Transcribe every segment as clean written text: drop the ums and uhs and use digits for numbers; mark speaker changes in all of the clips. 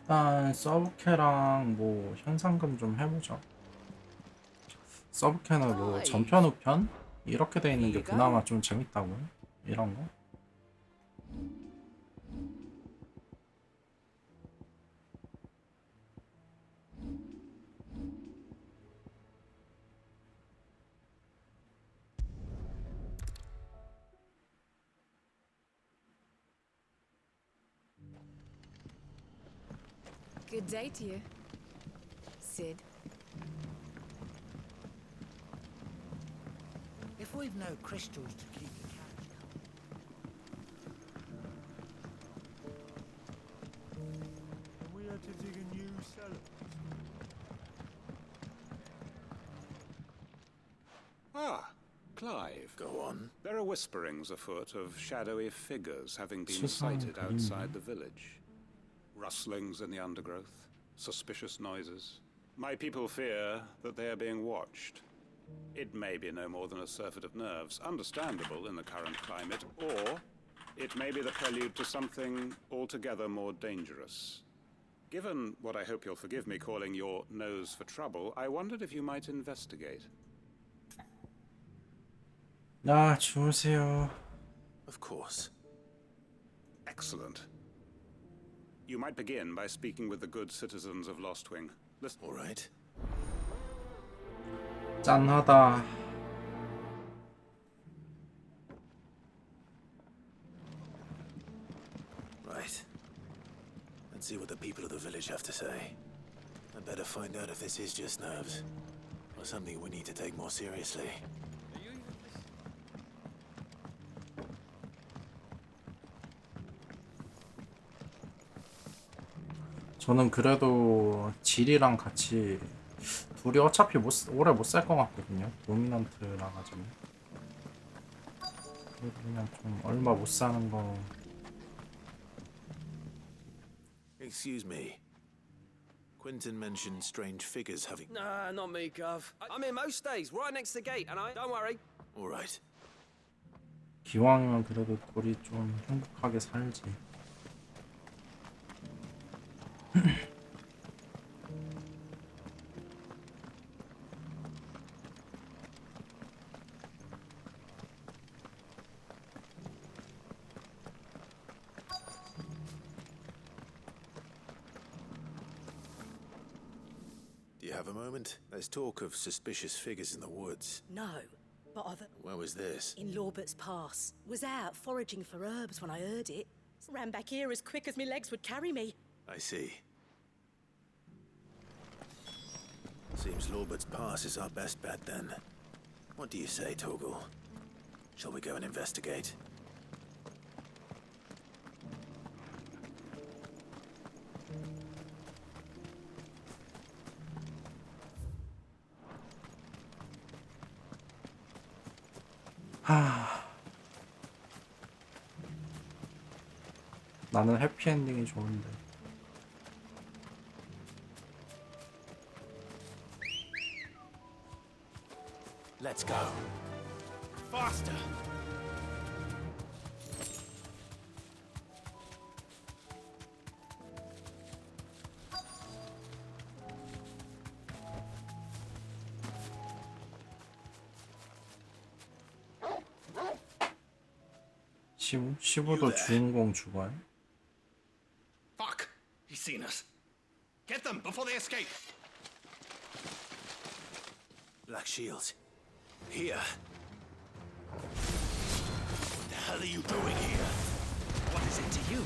Speaker 1: 일단 서브캐랑 뭐 현상금 좀 해보죠. 서브캐는 뭐 전편
Speaker 2: Clive,
Speaker 1: 우편 이렇게 돼 있는
Speaker 2: here
Speaker 1: 게
Speaker 2: you go.
Speaker 1: 그나마 좀 재밌다고 이런 거.
Speaker 3: Good day to you, Sid.
Speaker 2: If we've no crystals to keep the carriage going, then we had to dig a new cellar.
Speaker 4: Ah, Clive.
Speaker 5: Go on.
Speaker 4: There are whisperings afoot of shadowy figures having been
Speaker 1: 수상한
Speaker 4: sighted
Speaker 1: 그림이네.
Speaker 4: outside the village. Rustlings in the undergrowth, suspicious noises. My people fear that they are being watched. It may be no more than a surfeit of nerves, understandable in the current climate, or it may be the prelude to something altogether more dangerous. Given what I hope you'll forgive me calling your nose for trouble, I wondered if you might investigate.
Speaker 1: 야, 주무세요.
Speaker 5: Of course.
Speaker 4: Excellent. You might begin by speaking with the good citizens of Lostwing. Listen.
Speaker 5: All right.
Speaker 1: 짠하다.
Speaker 5: Right. Let's see what the people of the village have to say. I better find out if this is just nerves, or something we need to take more seriously.
Speaker 1: 저는 그래도 질이랑 같이 둘이 어차피 오래 못 살 것 같거든요. 도미넌트라 가지고. 그래도 그냥 좀 얼마 못 사는 거.
Speaker 5: Excuse me. Quentin mentioned strange figures having...
Speaker 6: Nah, not me, Gov. I'm here most days, right next to the gate, and don't worry.
Speaker 5: All right.
Speaker 1: 기왕이면 그래도 둘이 좀 행복하게 살지.
Speaker 5: Do you have a moment? There's talk of suspicious figures in the woods.
Speaker 7: No, but I've...
Speaker 5: Where was this?
Speaker 7: in Lorbert's Pass. Was out foraging for herbs when I heard it. Ran back here as quick as my legs would carry me.
Speaker 5: I see. Seems Lorbert's Pass is our best bet then. What do you say, Torgal? Shall we go and investigate?
Speaker 1: 나는 해피엔딩이 좋은데.
Speaker 5: Let's go. Faster!
Speaker 1: 15도 주인공 죽어요?
Speaker 8: Fuck! He's seen us. Get them before they escape.
Speaker 5: Black Shields. Here.
Speaker 8: What the hell are you doing here? What is it to you?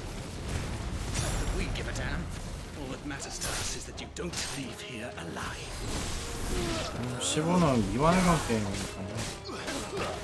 Speaker 8: Not that we give a damn. All that matters to us is that you don't leave here alive.
Speaker 1: 15는 미완성 게임이니까요.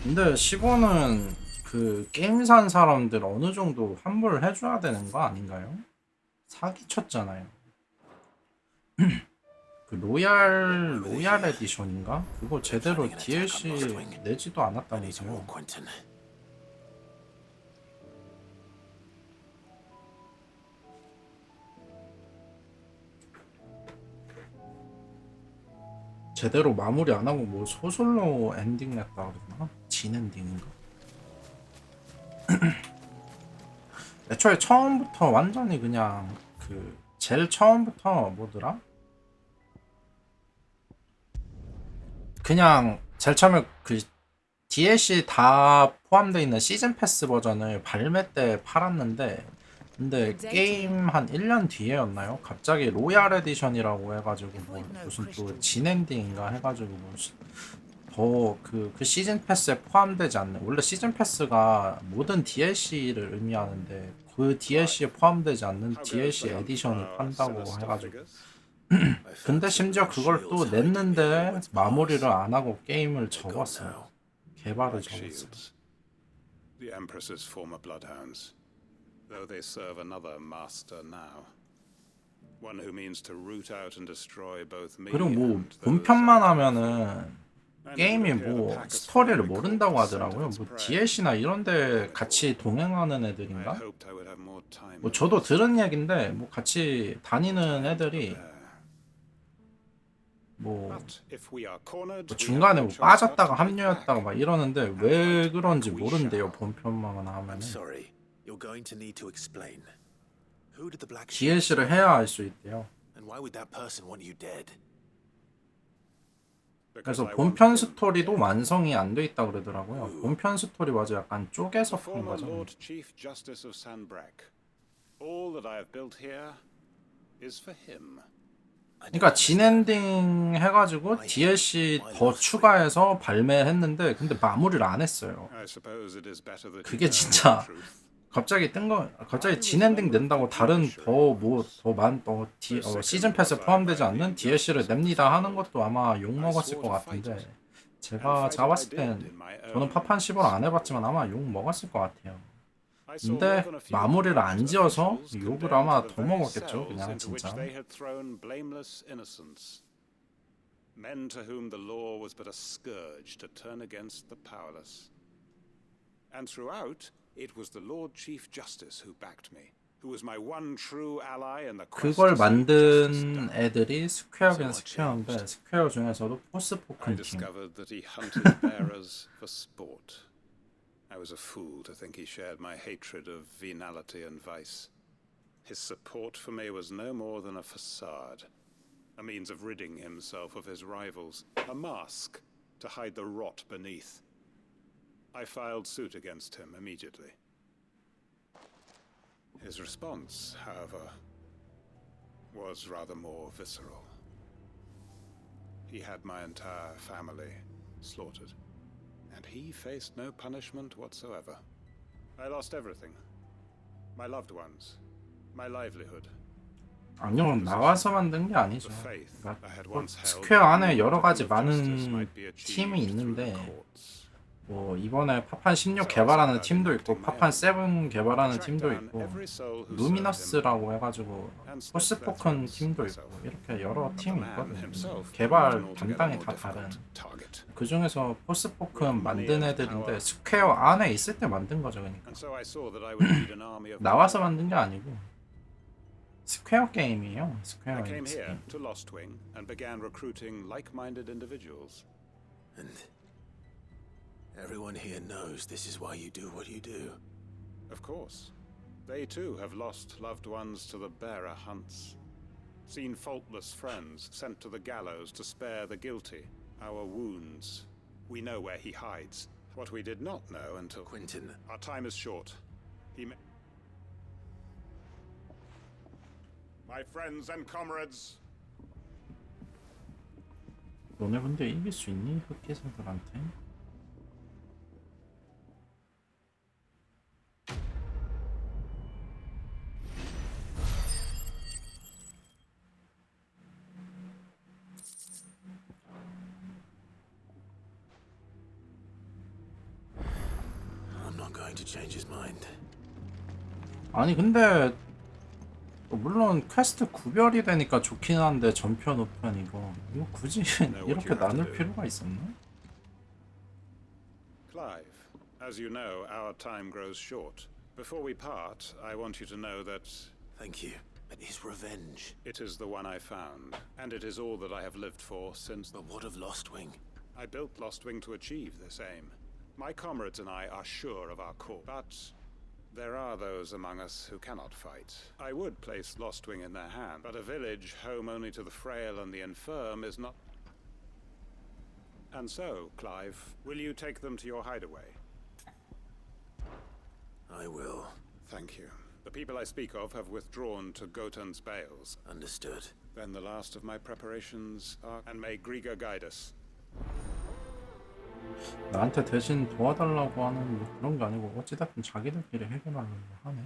Speaker 1: 근데 15는 그 게임 산 사람들 어느 정도 환불을 해줘야 되는 거 아닌가요? 사기 쳤잖아요. 그 로얄 에디션인가? 그거 제대로 DLC 내지도
Speaker 5: I need some
Speaker 1: 않았다면서요.
Speaker 5: more Quentin.
Speaker 1: 제대로 마무리 안 하고 뭐 소설로 엔딩 냈다 그러나? 진 엔딩인가? 애초에 처음부터 완전히 그냥 그 제일 처음부터 뭐더라? 그냥 제일 처음에 그 DLC 다 포함되어 있는 시즌 패스 버전을 발매 때 팔았는데 근데 게임 한 1년 뒤에였나요? 갑자기 로얄 에디션이라고 해가지고 뭐 무슨 또 진엔딩인가 해가지고 뭐더그 시즌 패스에 포함되지 않는 원래 시즌 패스가 모든 DLC를 의미하는데 그 DLC에 포함되지 않는 DLC 에디션을 판다고 해가지고 근데 심지어 그걸 또 냈는데 마무리를 안 하고 게임을 접었어요. 개발을
Speaker 4: Like
Speaker 1: 접었어요.
Speaker 4: shields. The Empress's former bloodhounds, though they serve another master now. One who means to root out and destroy both me
Speaker 1: 그리고 뭐
Speaker 4: and those
Speaker 1: 본편만
Speaker 4: I
Speaker 1: 하면은
Speaker 4: And
Speaker 1: 게임이
Speaker 4: it would appear the
Speaker 1: 뭐
Speaker 4: pack has
Speaker 1: 스토리를
Speaker 4: finally
Speaker 1: 모른다고
Speaker 4: caught the scent
Speaker 1: 하더라고요.
Speaker 4: of its
Speaker 1: 뭐
Speaker 4: prey.
Speaker 1: DLC나 이런데 같이 동행하는
Speaker 4: I
Speaker 1: 애들인가?
Speaker 4: hoped I would have more time.
Speaker 1: 뭐
Speaker 4: with
Speaker 1: 저도
Speaker 4: this.
Speaker 1: 들은 얘긴데 뭐 같이 다니는 애들이
Speaker 4: There.
Speaker 1: 뭐
Speaker 4: But if we are cornered,
Speaker 1: 뭐
Speaker 4: we
Speaker 1: 중간에
Speaker 4: have no
Speaker 1: 뭐
Speaker 4: choice but
Speaker 1: 빠졌다가
Speaker 4: to fight
Speaker 1: 합류했다가
Speaker 4: back.
Speaker 1: 막 이러는데 왜 그런지 모른대요. 본편만 하면은
Speaker 5: I'm sorry. You're going to need to explain. Who did the Black
Speaker 1: DLC를 해야 알 수 있대요.
Speaker 5: And why would that person want you dead?
Speaker 4: Because
Speaker 1: 그래서
Speaker 4: I want
Speaker 1: 본편
Speaker 4: him
Speaker 1: 스토리도
Speaker 4: dead.
Speaker 1: 완성이 안 돼 있다 그러더라고요. 본편 스토리 맞아 약간 쪼개서
Speaker 4: The
Speaker 1: 푼
Speaker 4: former
Speaker 1: 거죠.
Speaker 4: Lord Chief Justice of Sanbreque. All that I have built here is for him.
Speaker 1: 그러니까 진엔딩 해가지고 DLC 더 추가해서 발매했는데 근데 마무리를 안 했어요.
Speaker 4: I suppose it is better that
Speaker 1: 그게
Speaker 4: you know
Speaker 1: 진짜
Speaker 4: the truth.
Speaker 1: 갑자기 진엔딩 낸다고 다른 시즌 패스 포함되지 않는 DLC를 냅니다 하는 것도 아마 욕 먹었을 것 같은데 제가 봤을 땐 저는 파판 15를 안 해봤지만 아마 욕 먹었을 것 같아요.
Speaker 4: I saw
Speaker 1: 근데
Speaker 4: more than a few
Speaker 1: 마무리를 안
Speaker 4: corrupt
Speaker 1: 지어서
Speaker 4: officials
Speaker 1: 욕을
Speaker 4: condemned
Speaker 1: 아마
Speaker 4: to
Speaker 1: 더
Speaker 4: the very
Speaker 1: 먹었겠죠.
Speaker 4: cells
Speaker 1: 그냥
Speaker 4: into which
Speaker 1: 진짜.
Speaker 4: they had thrown blameless innocents. Men to whom the law was but a scourge to turn against the powerless. And throughout, it was the Lord Chief Justice who backed me, who was my one true ally in the quest
Speaker 1: 그걸
Speaker 4: to see justice
Speaker 1: 만든
Speaker 4: done.
Speaker 1: 애들이 스퀘어긴 스퀘어인데 스퀘어 중에서도
Speaker 4: I
Speaker 1: 포스포큰 팀.
Speaker 4: discovered that he hunted bearers for sport. I was a fool to think he shared my hatred of venality and vice. His support for me was no more than a facade, a means of ridding himself of his rivals, a mask to hide the rot beneath. I filed suit against him immediately. His response, however, was rather more visceral. He had my entire family slaughtered, and he faced no punishment whatsoever. I lost everything. My loved ones, my livelihood,
Speaker 1: 아니요 나와서 만든 게 아니죠.
Speaker 4: the faith
Speaker 1: 그러니까
Speaker 4: I had
Speaker 1: 뭐
Speaker 4: once held.
Speaker 1: 스퀘어 안에 여러 가지
Speaker 4: that justice
Speaker 1: 많은
Speaker 4: might be achieved
Speaker 1: 팀이
Speaker 4: through
Speaker 1: 있는데
Speaker 4: the courts.
Speaker 1: 뭐 이번에 파판 16 개발하는 팀도 있고 파판 7 개발하는 팀도 있고 루미너스라고 해가지고 포스포큰 팀도 있고 이렇게 여러 팀이 있거든요. 개발 담당이 다 다른. 그 중에서 포스포큰 만든 애들인데 스퀘어 안에 있을 때 만든 거죠. 그러니까
Speaker 4: And so I saw that I would need an army of
Speaker 1: 나와서 만든 게 아니고 스퀘어 게임이에요.
Speaker 4: I
Speaker 1: 스퀘어
Speaker 4: came
Speaker 1: 게임.
Speaker 4: here to Lostwing and began recruiting like-minded individuals.
Speaker 5: And everyone here knows this is why you do what you do.
Speaker 4: Of course. They too have lost loved ones to the bearer hunts. Seen faultless friends sent to the gallows to spare the guilty. Our wounds. We know where he hides. What we did not know until...
Speaker 5: Quentin,
Speaker 4: Our time is short. He may... My friends and comrades,
Speaker 1: 너네 근데 이길 수 있니? 흑기사들한테?
Speaker 5: going to change his mind.
Speaker 1: 아니 근데 물론 퀘스트 구별이 되니까 좋긴 한데 전편 우편 이거 굳이 이렇게 나눌 필요가 있었나?
Speaker 4: Clive, as you know, our time grows short. Before we part, I want you to know that
Speaker 5: Thank you. But his revenge.
Speaker 4: it is the one I found, and it is all that I have lived for since
Speaker 5: But what of Lostwing?
Speaker 4: I built Lostwing to achieve this aim. My comrades and I are sure of our cause, but there are those among us who cannot fight. I would place Lostwing in their hand, but a village home only to the frail and the infirm is not... And so, Clive, will you take them to your hideaway?
Speaker 5: I will.
Speaker 4: Thank you. The people I speak of have withdrawn to Gotan's Bales.
Speaker 5: Understood.
Speaker 4: Then the last of my preparations are... And may Griga guide us.
Speaker 1: 나한테 대신 도와달라고 하는 뭐 그런 게 아니고 어찌됐든 자기들끼리 해결하려고 하네.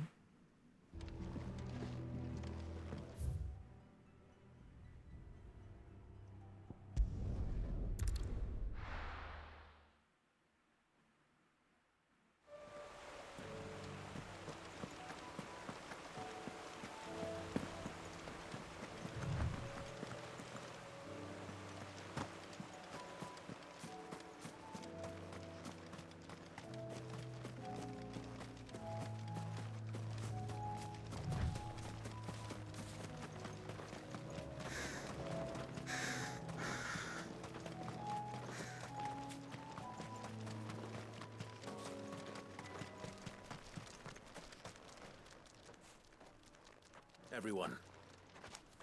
Speaker 5: Everyone.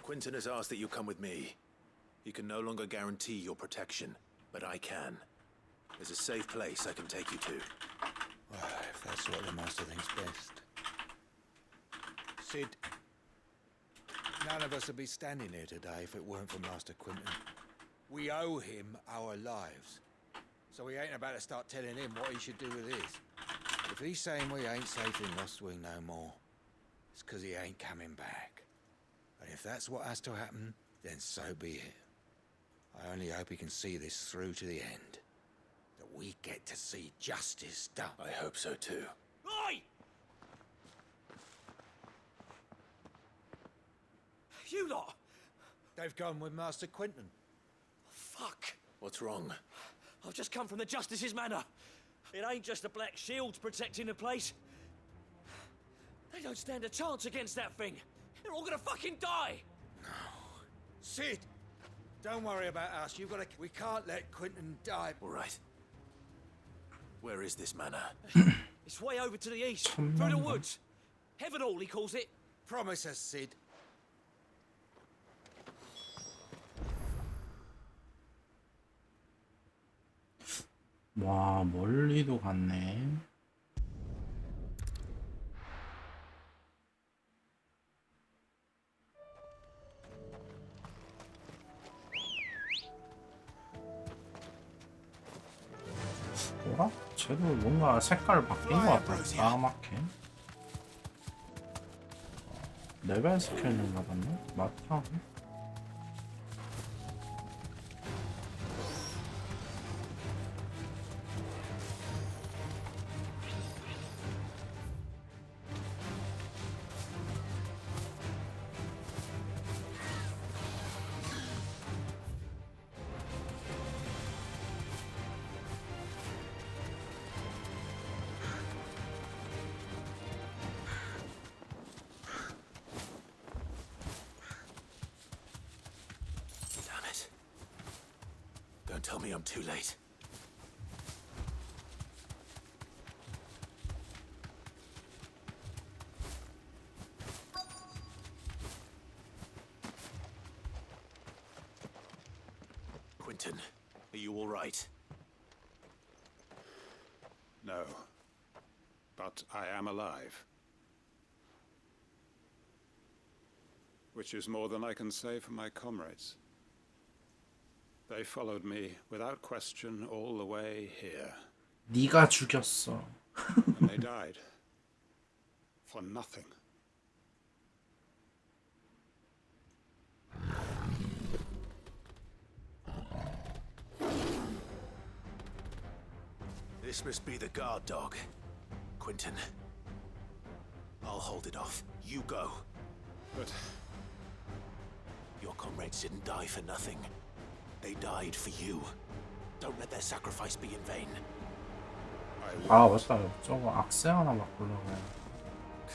Speaker 5: Quentin has asked that you come with me. He can no longer guarantee your protection, but I can. There's a safe place I can take you to.
Speaker 8: Well, if that's what the Master thinks best. Sid, none of us would be standing here today if it weren't for Master Quentin. We owe him our lives. So we ain't about to start telling him what he should do with his. If he's saying we ain't safe in Lostwing no more, it's 'cause he ain't coming back. And if that's what has to happen, then so be it. I only hope he can see this through to the end. That we get to see justice done.
Speaker 5: I hope so too.
Speaker 6: Oi! You lot!
Speaker 8: They've gone with Master Quentin.
Speaker 6: Fuck!
Speaker 5: What's wrong?
Speaker 6: I've just come from the Justice's Manor. It ain't just the Black Shields protecting the place. They don't stand a chance against that thing. They're all gonna fucking die!
Speaker 8: Sid! Don't worry about us. You've got to... We can't let Quentin die.
Speaker 5: All right. Where is this manor?
Speaker 6: It's way over to the east, through the woods. Heaven Hall, he calls it.
Speaker 8: Promise us, Sid.
Speaker 1: 와 멀리도 갔네. 뭐라? 쟤도 뭔가 색깔 바뀐 것 같다. 까맣게. 레벨 스킬을 받았네? 맞다.
Speaker 5: Damn it. Don't tell me I'm too late. Quentin, are you all right?
Speaker 4: No. But I am alive. Which is more than I can say for my comrades. They followed me without question all the way here.
Speaker 1: 네가 죽였어.
Speaker 4: And they died. For nothing.
Speaker 5: This must be the guard dog. Quentin. I'll hold it off. You go.
Speaker 4: But
Speaker 5: Your comrades didn't die for nothing. They died for you. Don't let their sacrifice be in vain.
Speaker 4: I will.
Speaker 1: 아 맞다, 저거 악세 하나 바꾸려고 해.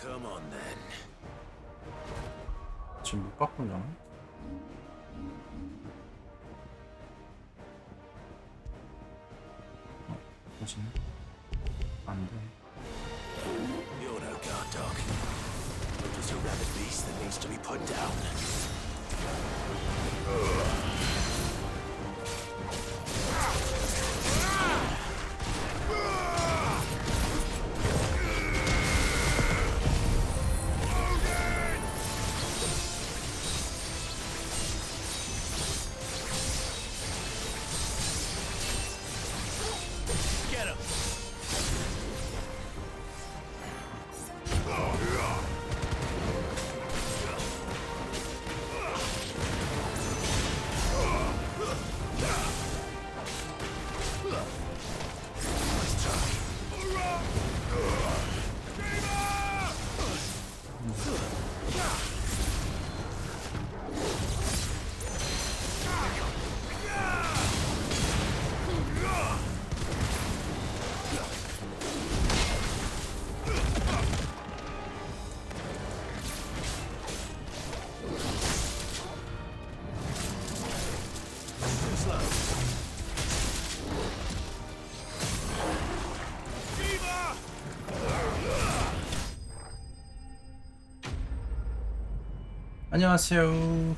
Speaker 5: Come on then.
Speaker 1: 지금 못 바꾸려나? 뭐지? 안돼.
Speaker 5: You're no guard dog. You're just a rabid beast that needs to be put down. Get him!
Speaker 1: 안녕하세요.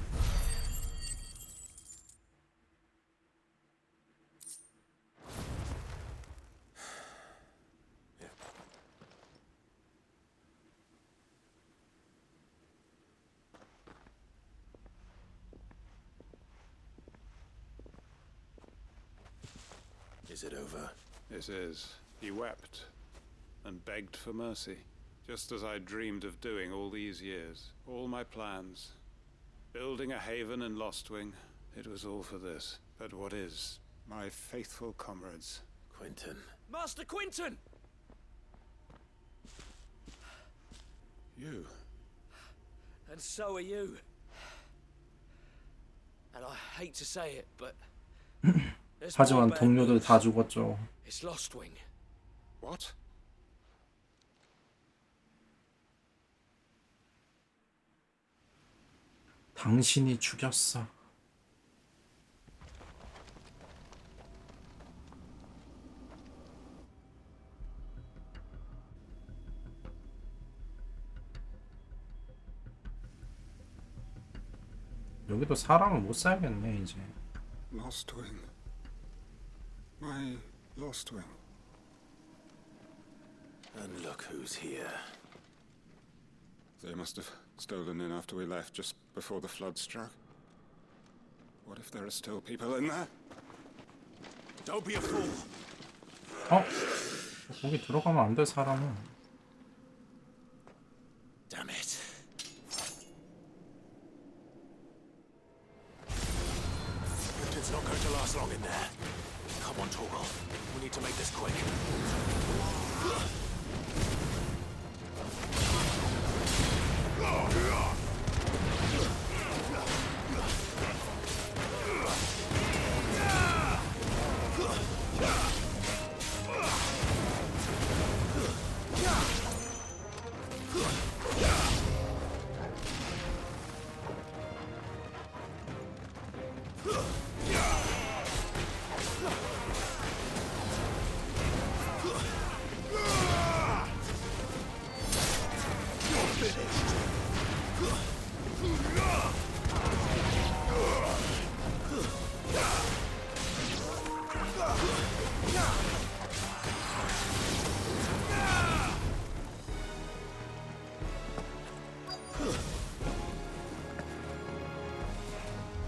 Speaker 5: Is it over?
Speaker 4: It is. He wept and begged for mercy, just as I dreamed of doing all these years. All my plans. Building a haven in Lostwing. It was all for this. But what is? My faithful comrades.
Speaker 5: Quentin.
Speaker 6: Master Quentin!
Speaker 4: You.
Speaker 6: And so are you. And I hate to say it, but there's more
Speaker 1: 하지만
Speaker 6: bad
Speaker 1: 동료들
Speaker 6: news.
Speaker 1: 다 죽었죠.
Speaker 6: It's Lostwing.
Speaker 4: What?
Speaker 1: 당신이 죽였어. 여기도 사람을 못 살겠네 이제.
Speaker 4: Lostwing. My Lostwing.
Speaker 5: And look who's here.
Speaker 4: They must have stolen in after we left, just before the flood struck. What if there are still people in there?
Speaker 5: Don't be a fool.
Speaker 1: 어? 거기 들어가면 안 돼 사람은.
Speaker 5: Damn it. Quentin's not going to last long in there. Come on, Torgal. We need to make this quick.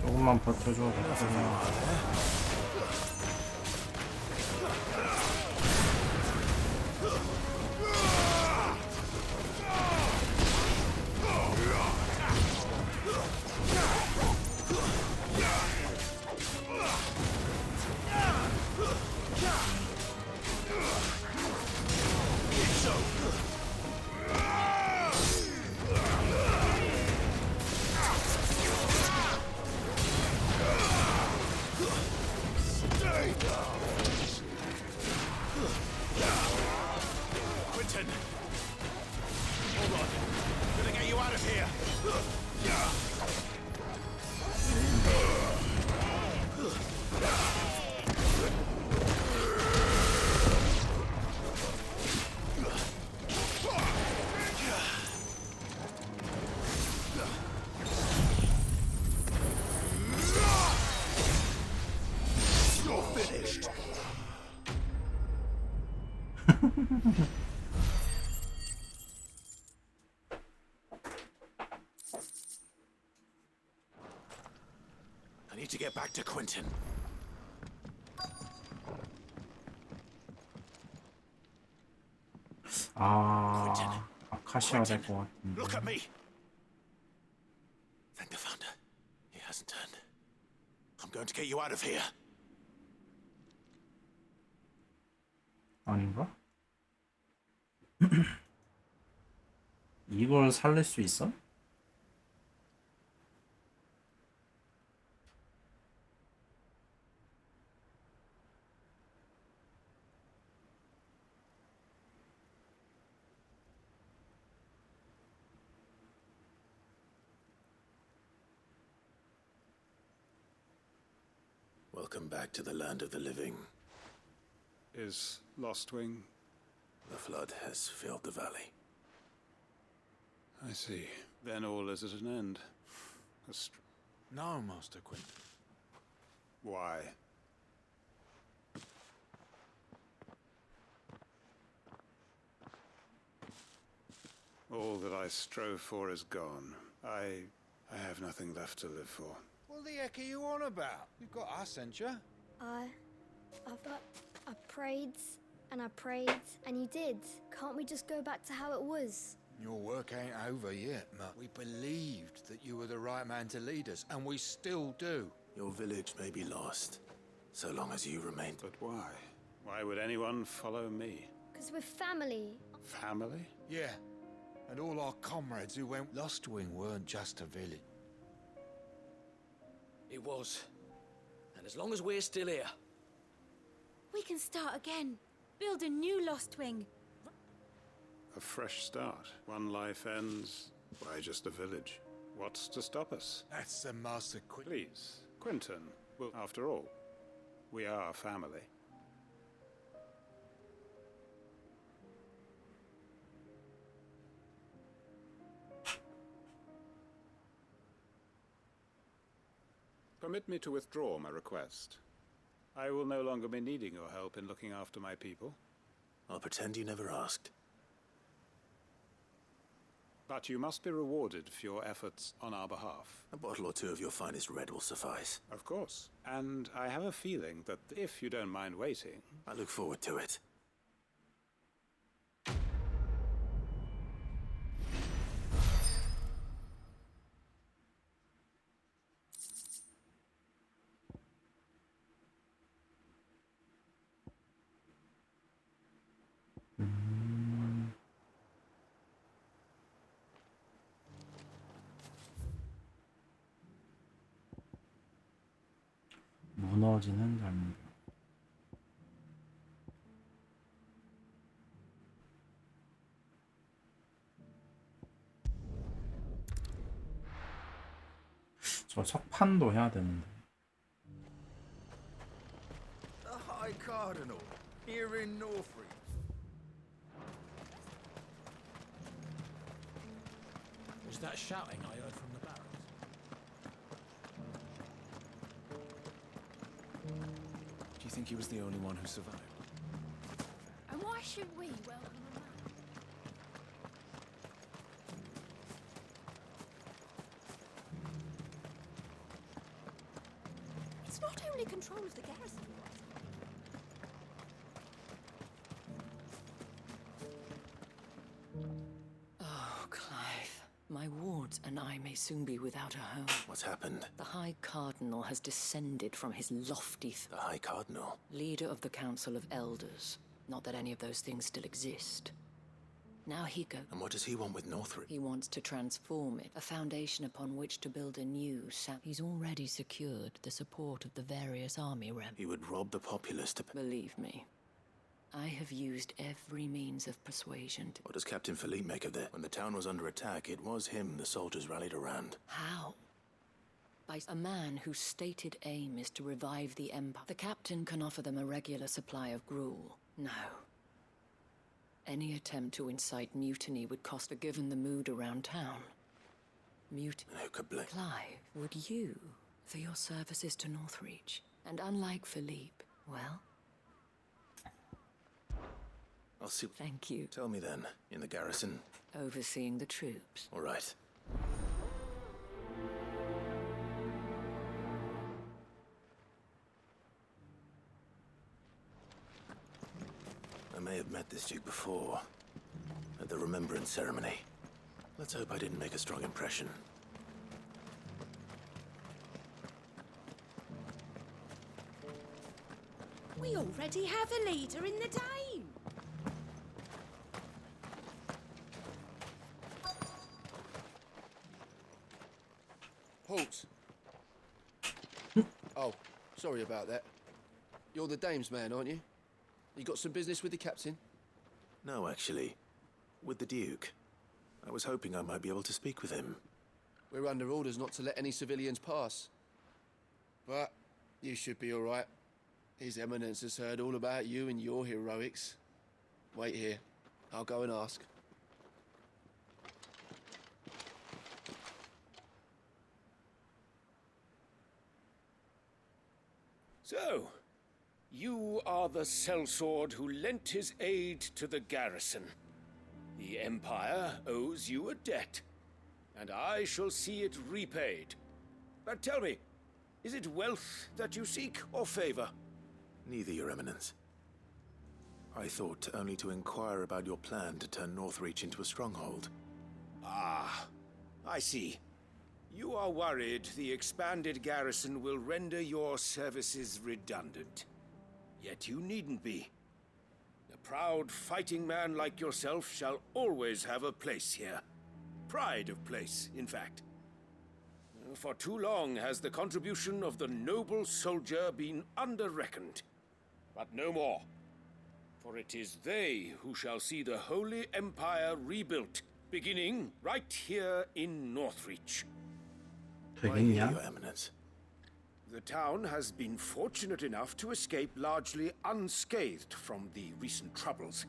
Speaker 1: 조금만 버텨줘. 덕분에.
Speaker 5: So I need to get back to Quentin.
Speaker 1: 아, 아카시아 될 것 같은데.
Speaker 5: Look at me. Thank the thunder. He hasn't turned. I'm going to get you out of here.
Speaker 1: 아닌가? 이걸 살릴 수 있어?
Speaker 5: Welcome back to the land of the living.
Speaker 4: Is Lostwing?
Speaker 5: The flood has filled the valley.
Speaker 4: I see. Then all is at an end.
Speaker 8: No, Master Quentin.
Speaker 4: Why? All that I strove for is gone. I have nothing left to live for.
Speaker 8: What the heck are you on about? You've got us, ain't you?
Speaker 9: I prayed and I prayed and you did. Can't we just go back to how it was?
Speaker 8: Your work ain't over yet, Mutt. We believed that you were the right man to lead us, and we still do.
Speaker 5: Your village may be lost, so long as you remain.
Speaker 4: But why? Why would anyone follow me?
Speaker 9: Because we're family.
Speaker 4: Family?
Speaker 8: Yeah, and all our comrades who went Lostwing weren't just a village.
Speaker 6: It was. And as long as we're still here,
Speaker 9: We can start again. Build a new Lostwing.
Speaker 4: A fresh start. One life ends. Why just a village? What's to stop us?
Speaker 8: That's the Master Quentin.
Speaker 4: Please, Quentin. Well, after all, we are family. Permit me to withdraw my request. I will no longer be needing your help in looking after my people.
Speaker 5: I'll pretend you never asked.
Speaker 4: But you must be rewarded for your efforts on our behalf.
Speaker 5: A bottle or two of your finest red will suffice.
Speaker 4: Of course. And I have a feeling that if you don't mind waiting...
Speaker 5: I look forward to it.
Speaker 1: 무너지는 장면. 저 석판도 해야 되는데.
Speaker 10: The High Cardinal, here in Northreach.
Speaker 6: was that shouting I heard from the barracks?
Speaker 10: Do you think he was the only one who survived?
Speaker 3: And why should we welcome him back?
Speaker 7: It's not only control of the garrison.
Speaker 11: Oh, Clive. My wards and I may soon be without a home.
Speaker 5: What's happened?
Speaker 11: The High Cardinal has descended from his lofty
Speaker 5: The High Cardinal?
Speaker 11: leader of the Council of Elders. Not that any of those things still exist. Now he goes.
Speaker 5: And what does he want with Northrop?
Speaker 11: He wants to transform it, a foundation upon which to build a new He's already secured the support of the various army rem.
Speaker 5: He would rob the populace to...
Speaker 11: Believe me, I have used every means of persuasion to...
Speaker 5: What does Captain Philippe make of that? When the town was under attack, it was him the soldiers rallied around.
Speaker 11: How? By a man whose stated aim is to revive the Empire. The captain can offer them a regular supply of gruel. No. Any attempt to incite mutiny would cost, given the mood around town. Mutiny.
Speaker 5: And who could blame?
Speaker 11: Clive, would you, for your services to Northreach, and unlike Philippe, well,
Speaker 5: I'll see.
Speaker 11: Thank you.
Speaker 5: Tell me then, in the garrison.
Speaker 11: Overseeing the troops.
Speaker 5: All right. I may have met this duke before, at the Remembrance ceremony. Let's hope I didn't make a strong impression.
Speaker 7: We already have a leader in the Dame.
Speaker 12: Halt! Oh, sorry about that. You're the Dame's man, aren't you? You got some business with the captain?
Speaker 5: No, actually. With the duke. I was hoping I might be able to speak with him.
Speaker 12: We're under orders not to let any civilians pass. But you should be all right. His Eminence has heard all about you and your heroics. Wait here. I'll go and ask.
Speaker 13: So, you are the sellsword who lent his aid to the garrison. The Empire owes you a debt, and I shall see it repaid. But tell me, is it wealth that you seek, or favor?
Speaker 5: Neither, Your Eminence. I thought only to inquire about your plan to turn Northreach into a stronghold.
Speaker 13: Ah, I see. You are worried the expanded garrison will render your services redundant. Yet you needn't be. A proud fighting man like yourself shall always have a place here. Pride of place, in fact. For too long has the contribution of the noble soldier been under-reckoned. But no more. For it is they who shall see the Holy Empire rebuilt, beginning right here in Northreach.
Speaker 1: 되겠냐?
Speaker 5: Your Eminence.
Speaker 13: The town has been fortunate enough to escape largely unscathed from the recent troubles.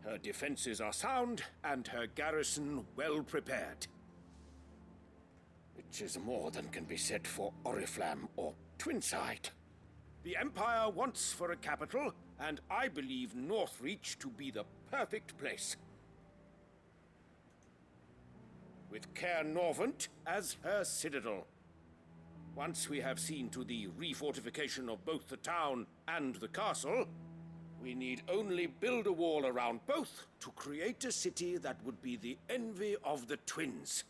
Speaker 13: Her defenses are sound, and her garrison well prepared. Which is more than can be said for Oriflamme or Twinside. The Empire wants for a capital, and I believe Northreach to be the perfect place. With Caer Norvent as her citadel. Once we have seen to the refortification of both the town and the castle, we need only build a wall around both to create a city that would be the envy of the twins.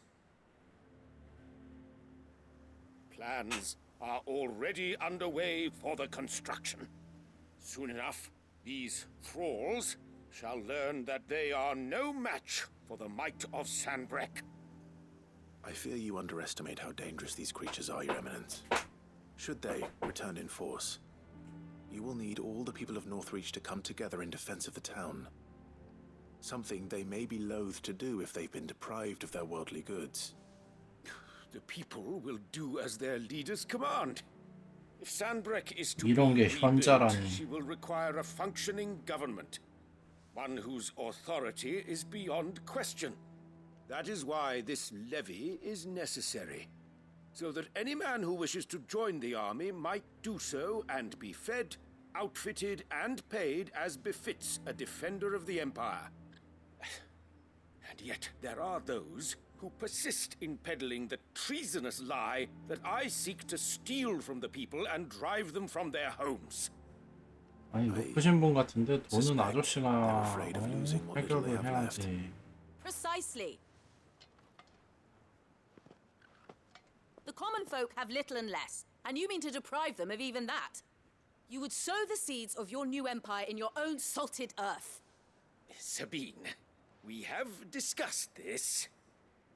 Speaker 13: Plans are already underway for the construction. Soon enough, these thralls shall learn that they are no match for the might of Sanbreque.
Speaker 5: I fear you underestimate how dangerous these creatures are, Your Eminence. Should they return in force, you will need all the people of Northreach to come together in defense of the town. Something they may be loath to do if they've been deprived of their worldly goods.
Speaker 13: The people will do as their leaders command. If Sanbreque is to
Speaker 1: 이런
Speaker 13: be
Speaker 1: 게 현자라니.
Speaker 13: rebuilt, she will require a functioning government. One whose authority is beyond question. That is why this levy is necessary. So that any man who wishes to join the army might do so and be fed, outfitted, and paid as befits a defender of the Empire. And yet there are those who persist in peddling the treasonous lie that I seek to steal from the people and drive them from their homes.
Speaker 1: 아니 높으신 분 같은데 돈은 아저씨가 해결을 해야지.
Speaker 7: Precisely. The common folk have little and less, and you mean to deprive them of even that. You would sow the seeds of your new empire in your own salted earth.
Speaker 13: Sabine, we have discussed this.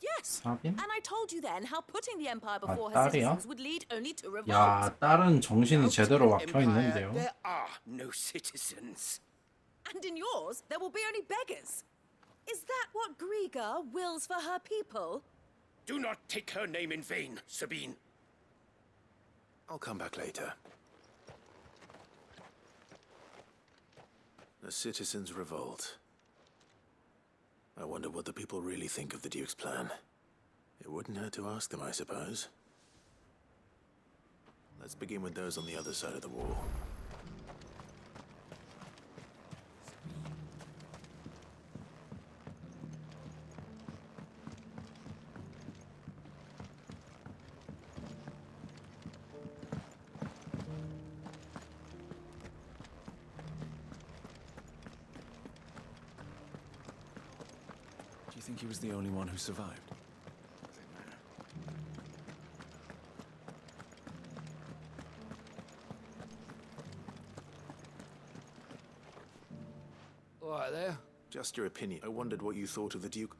Speaker 7: Yes,
Speaker 1: Sabine?
Speaker 7: and I told you then how putting the empire before her
Speaker 1: 딸이야?
Speaker 7: citizens would lead only to revolt.
Speaker 1: 야, 딸은 정신이 제대로 막혀
Speaker 13: Empire,
Speaker 1: 있는데요.
Speaker 13: there are no citizens.
Speaker 7: And in yours, there will be only beggars. Is that what Griga wills for her people?
Speaker 13: Do not take her name in vain, Sabine.
Speaker 5: I'll come back later. A citizens' revolt. I wonder what the people really think of the Duke's plan. It wouldn't hurt to ask them, I suppose. Let's begin with those on the other side of the wall.
Speaker 14: think he was the only one who survived?
Speaker 15: All right there.
Speaker 5: Just your opinion. I wondered what you thought of the Duke.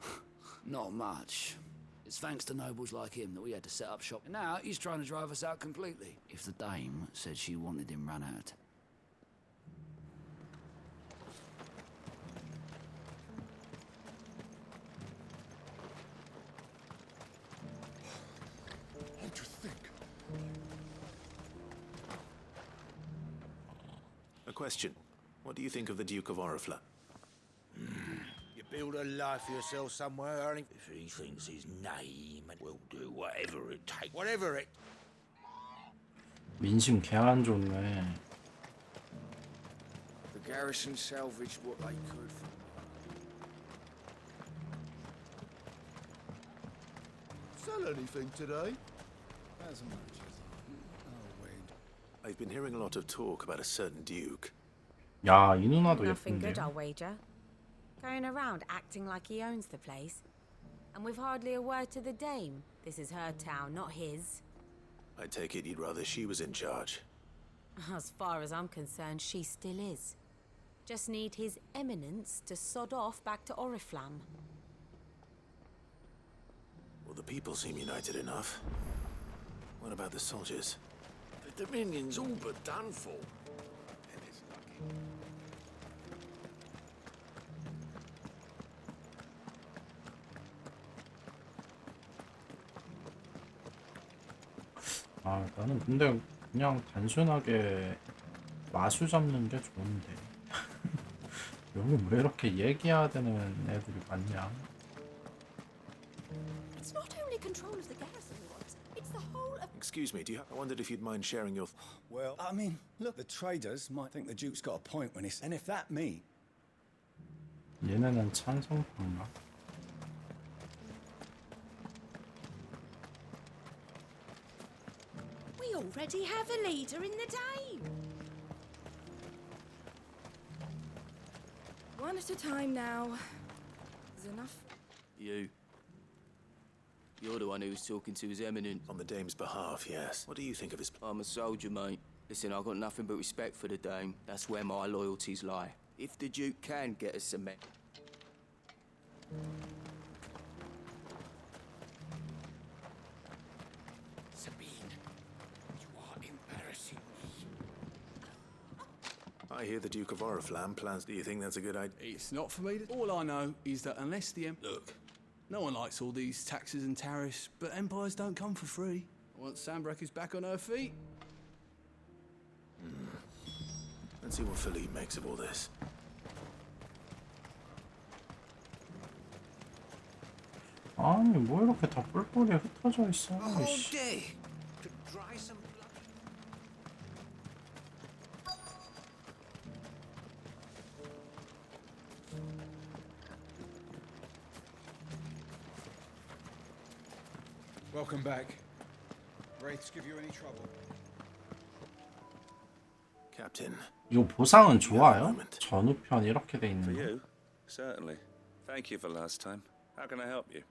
Speaker 15: Not much. It's thanks to nobles like him that we had to set up shop. And now he's trying to drive us out completely. If the dame said she wanted him run out.
Speaker 10: What do you think?
Speaker 5: A question. What do you think of the Duke of Oriflamme?
Speaker 8: You build a life for yourself somewhere, Ernie. If he thinks his name, will do whatever it takes. Whatever it...
Speaker 1: 민심 개 안 좋네.
Speaker 10: The garrison salvaged what they could from...
Speaker 5: Sell anything today?
Speaker 10: As much as... Oh, wait.
Speaker 5: I've been hearing a lot of talk about a certain Duke.
Speaker 1: 야, 이 누나도
Speaker 16: Nothing good,
Speaker 1: 예쁜데요.
Speaker 16: I'll wager. Going around acting like he owns the place. And with hardly a word to the dame. This is her town, not his.
Speaker 5: I take it you'd rather she was in charge.
Speaker 16: As far as I'm concerned, she still is. Just need his eminence to sod off back to Oriflamme.
Speaker 5: Well, the people seem united enough. What about the soldiers?
Speaker 10: The Dominion's all but done for.
Speaker 1: 아, 나는 근데 그냥 단순하게 마수 잡는 게 좋은데. 여기 왜 이렇게 얘기해야 되는 애들이 많냐?
Speaker 3: It's not only control of the garrison he wants, it's the whole of...
Speaker 5: Excuse me, I wondered if you'd mind sharing your...
Speaker 17: Well, I mean, look, the traders might think the Duke's got a point when he's... And if that me...
Speaker 1: 얘네는 찬성파인가?
Speaker 3: We already have a leader in the dame.
Speaker 16: One at a time now. Is enough?
Speaker 12: You. You're the one who was talking to his eminence.
Speaker 5: On the dame's behalf, yes. What do you think of his...
Speaker 12: I'm a soldier, mate. Listen, I've got nothing but respect for the dame. That's where my loyalties lie. If the Duke can get us some...
Speaker 13: Sabine, you are embarrassing me.
Speaker 5: I hear the Duke of Oriflamme plans... Do you think that's a good idea?
Speaker 18: It's not for me. All I know is that unless the... Look, no one likes all these taxes and tariffs, but empires don't come for free. Once Sandbreak is back on her feet...
Speaker 5: Let's see what Philippe makes of all this.
Speaker 1: 아니, 뭐 이렇게 다 뿔뿔이 흩어져 있어.
Speaker 13: A whole
Speaker 1: 이씨.
Speaker 13: day to dry some blood.
Speaker 8: Welcome back. Wraiths give you any trouble?
Speaker 5: Captain.
Speaker 1: 이거 보상은 좋아요? 전우편 이렇게 돼 있는
Speaker 19: For
Speaker 1: 거.
Speaker 19: you, certainly. Thank you for last time. How can I help you?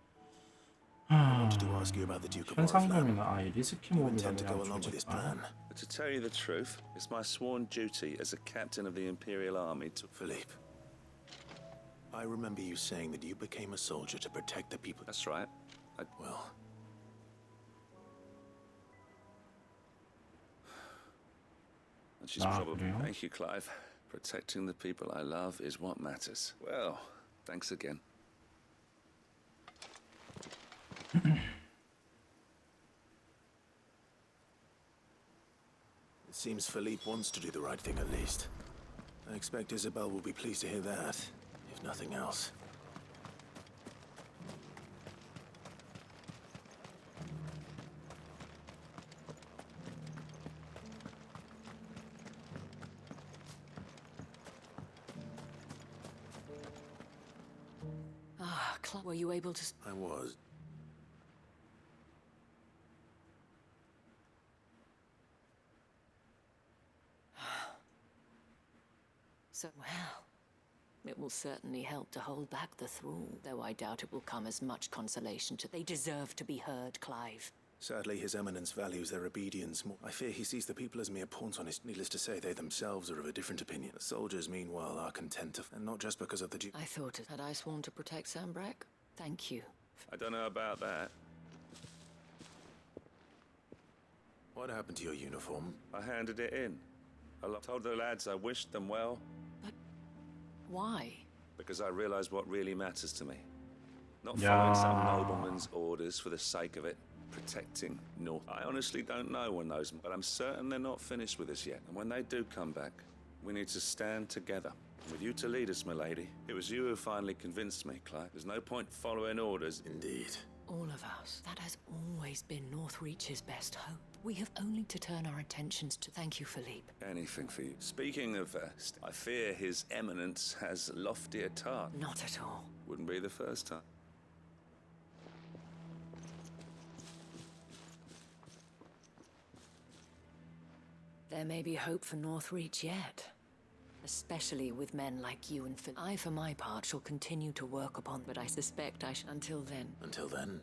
Speaker 5: I wanted to ask you about the Duke of Oriflamme.
Speaker 1: 현상금이나 아, 이 리스키
Speaker 5: You
Speaker 1: 몹이라
Speaker 5: intend to go
Speaker 1: 그냥
Speaker 5: along with his
Speaker 1: 주겠다.
Speaker 5: plan?
Speaker 19: But to tell you the truth, it's my sworn duty as a captain of the Imperial Army to...
Speaker 5: Philippe, I remember you saying that you became a soldier to protect the people.
Speaker 19: That's right.
Speaker 5: Well...
Speaker 19: And she's probably... Thank you, Clive. Protecting the people I love is what matters. Well, thanks again.
Speaker 5: It seems Philippe wants to do the right thing at least. I expect Isabel will be pleased to hear that, if nothing else.
Speaker 11: Ah, were you able to...
Speaker 5: I was.
Speaker 11: So, well, It will certainly help to hold back the thrall, though I doubt it will come as much consolation to... They deserve to be heard, Clive.
Speaker 5: Sadly, His Eminence values their obedience more. I fear he sees the people as mere pawns on his... Needless to say, they themselves are of a different opinion. The soldiers, meanwhile, are content to... And not just because of the Duke...
Speaker 11: I thought it. Had I sworn to protect Sambrak? Thank you.
Speaker 19: I don't know about that.
Speaker 5: What happened to your uniform?
Speaker 19: I handed it in. I told the lads I wished them well.
Speaker 11: But why?
Speaker 19: Because I realized what really matters to me. Not
Speaker 1: Yeah.
Speaker 19: following some nobleman's orders for the sake of it. Protecting North. I honestly don't know when those... But I'm certain they're not finished with us yet. And when they do come back, we need to stand together. With you to lead us, milady. It was you who finally convinced me, Clive. There's no point following orders.
Speaker 5: Indeed.
Speaker 11: All of us. That has always been Northreach's best hope. We have only to turn our attentions to... Thank you, Philippe.
Speaker 19: Anything for you. Speaking of I fear His Eminence has loftier task.
Speaker 11: Not at all.
Speaker 19: Wouldn't be the first time.
Speaker 11: There may be hope for Northreach yet. Especially with men like you and Phil. I, for my part, shall continue to work upon, but I suspect I shall... Until then.
Speaker 5: Until then?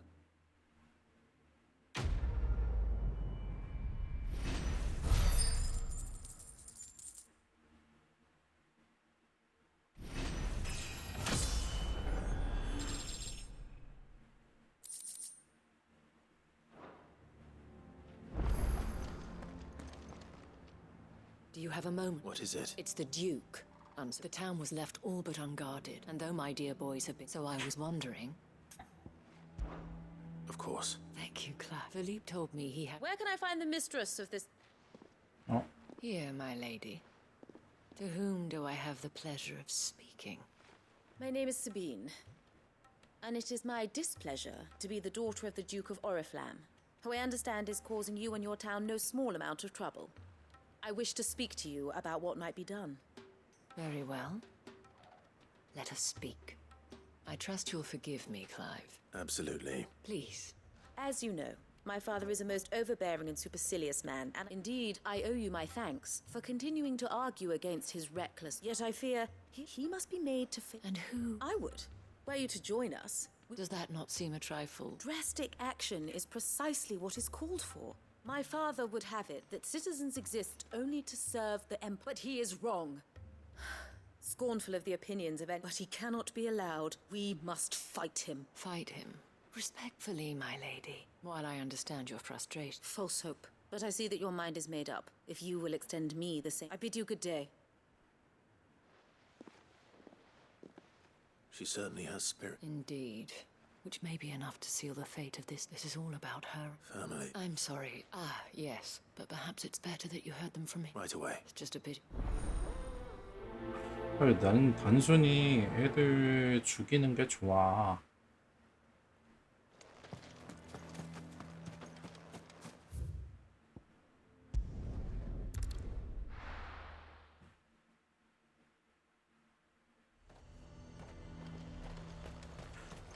Speaker 11: Do you have a moment?
Speaker 5: What is it?
Speaker 11: It's the Duke. The town was left all but unguarded, and though my dear boys have been... So I was wondering...
Speaker 5: Of course.
Speaker 11: Thank you, Clive. Philippe told me he had...
Speaker 7: Where can I find the mistress of this?
Speaker 1: Oh.
Speaker 11: Here, my lady. To whom do I have the pleasure of speaking?
Speaker 7: My name is Sabine, and it is my displeasure to be the daughter of the Duke of Oriflamme, who I understand is causing you and your town no small amount of trouble. I wish to speak to you about what might be done.
Speaker 11: Very well. Let us speak. I trust you'll forgive me, Clive.
Speaker 5: Absolutely.
Speaker 11: Please.
Speaker 7: As you know, my father is a most overbearing and supercilious man, and indeed, I owe you my thanks for continuing to argue against his reckless... Yet I fear he must be made to fit...
Speaker 11: And who?
Speaker 7: I would. Were you to join us...
Speaker 11: Does that not seem a trifle?
Speaker 7: Drastic action is precisely what is called for. My father would have it that citizens exist only to serve the Empire. But he is wrong. Scornful of the opinions of any... But he cannot be allowed. We must fight him.
Speaker 11: Fight him? Respectfully, my lady. While I understand your frustration.
Speaker 7: False hope. But I see that your mind is made up. If you will extend me the same... I bid you good day.
Speaker 5: She certainly has spirit.
Speaker 11: Indeed. Which may be enough to seal the fate of this. This is all about her.
Speaker 5: Family.
Speaker 11: I'm sorry. Ah, yes. But perhaps it's better that you heard them from me.
Speaker 5: Right away.
Speaker 11: It's just a bit...
Speaker 1: 나는 단순히 애들 죽이는 게 좋아.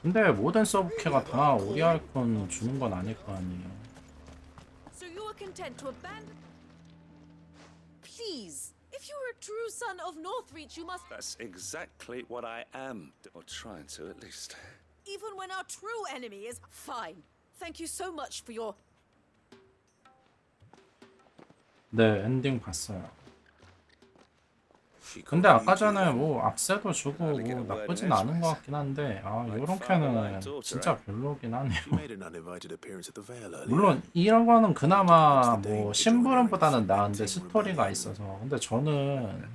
Speaker 1: 근데 모든 서브캐가 다 오리알콘 주는 건 아닐 거 아니에요.
Speaker 7: So you are content to abandon... Please, if you are a true son of Northreach, you must...
Speaker 19: That's exactly what I am. Or trying to, at least.
Speaker 7: Even when our true enemy is... Fine. Thank you so much for your...
Speaker 1: 네, 엔딩 봤어요. 근데 아까 전에 뭐 악세도 주고 뭐 나쁘진 않은 것 같긴 한데 아 요런 캐는 진짜 별로긴 하네요. 물론 이런 거는 그나마 뭐 심부름보다는 나은데 스토리가 있어서 근데 저는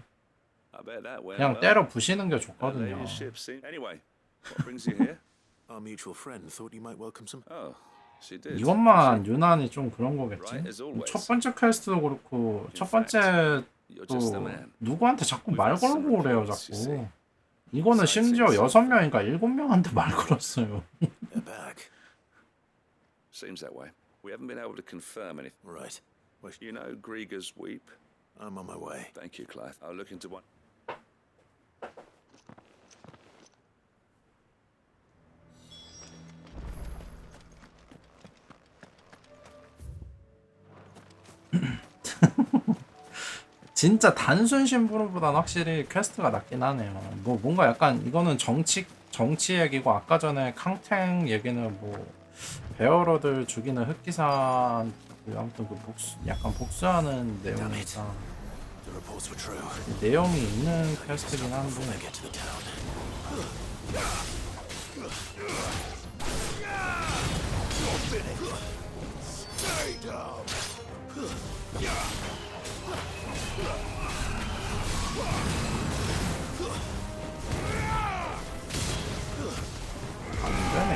Speaker 1: 그냥 때려 부시는 게 좋거든요.
Speaker 5: Our mutual friend thought you might welcome some.
Speaker 1: 이것만 유난히 좀 그런 거겠지. 첫 번째 퀘스트도 그렇고 첫 번째 또 누구한테 자꾸 말 걸고 그래요 자꾸. 이거는 심지어 6명인가 7명한테 말 걸었어요.
Speaker 19: Seems that way. We haven't been able to confirm anything.
Speaker 5: Right.
Speaker 19: You know Grieger's Weep?
Speaker 5: I'm on my way.
Speaker 19: Thank you, Clive. I'll look into one.
Speaker 1: 진짜 단순 심부름보다는 확실히 퀘스트가 낫긴 하네요. 뭐 뭔가 약간 이거는 정치 얘기고 아까 전에 캉탱 얘기는 뭐 베어러들 죽이는 흑기사 아무튼 그 약간 복수하는 내용이니까 내용이 있는 퀘스트긴 한데 안 되네.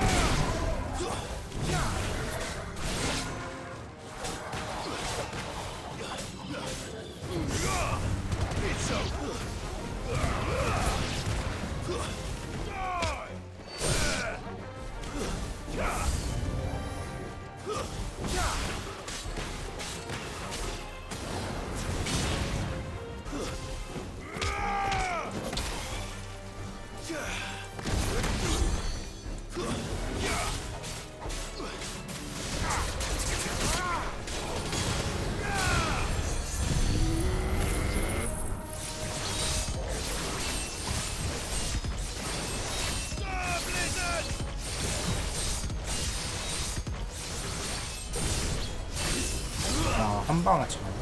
Speaker 1: 한 방에 차네.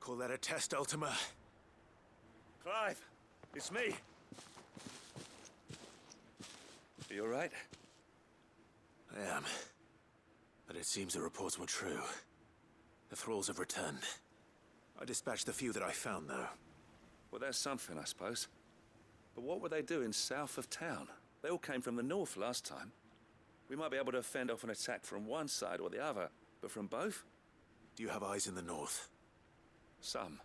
Speaker 5: Call that a test, Ultima?
Speaker 19: Clive, it's me. Are you alright?
Speaker 5: I am. But it seems the reports were true. The thralls have returned. I dispatched the few that I found, though.
Speaker 19: Well, that's something, I suppose. But what were they doing south of town? They all came from the north last time. We might be able to fend off an attack from one side or the other, but from both?
Speaker 5: Do you have eyes in the north?
Speaker 19: Some.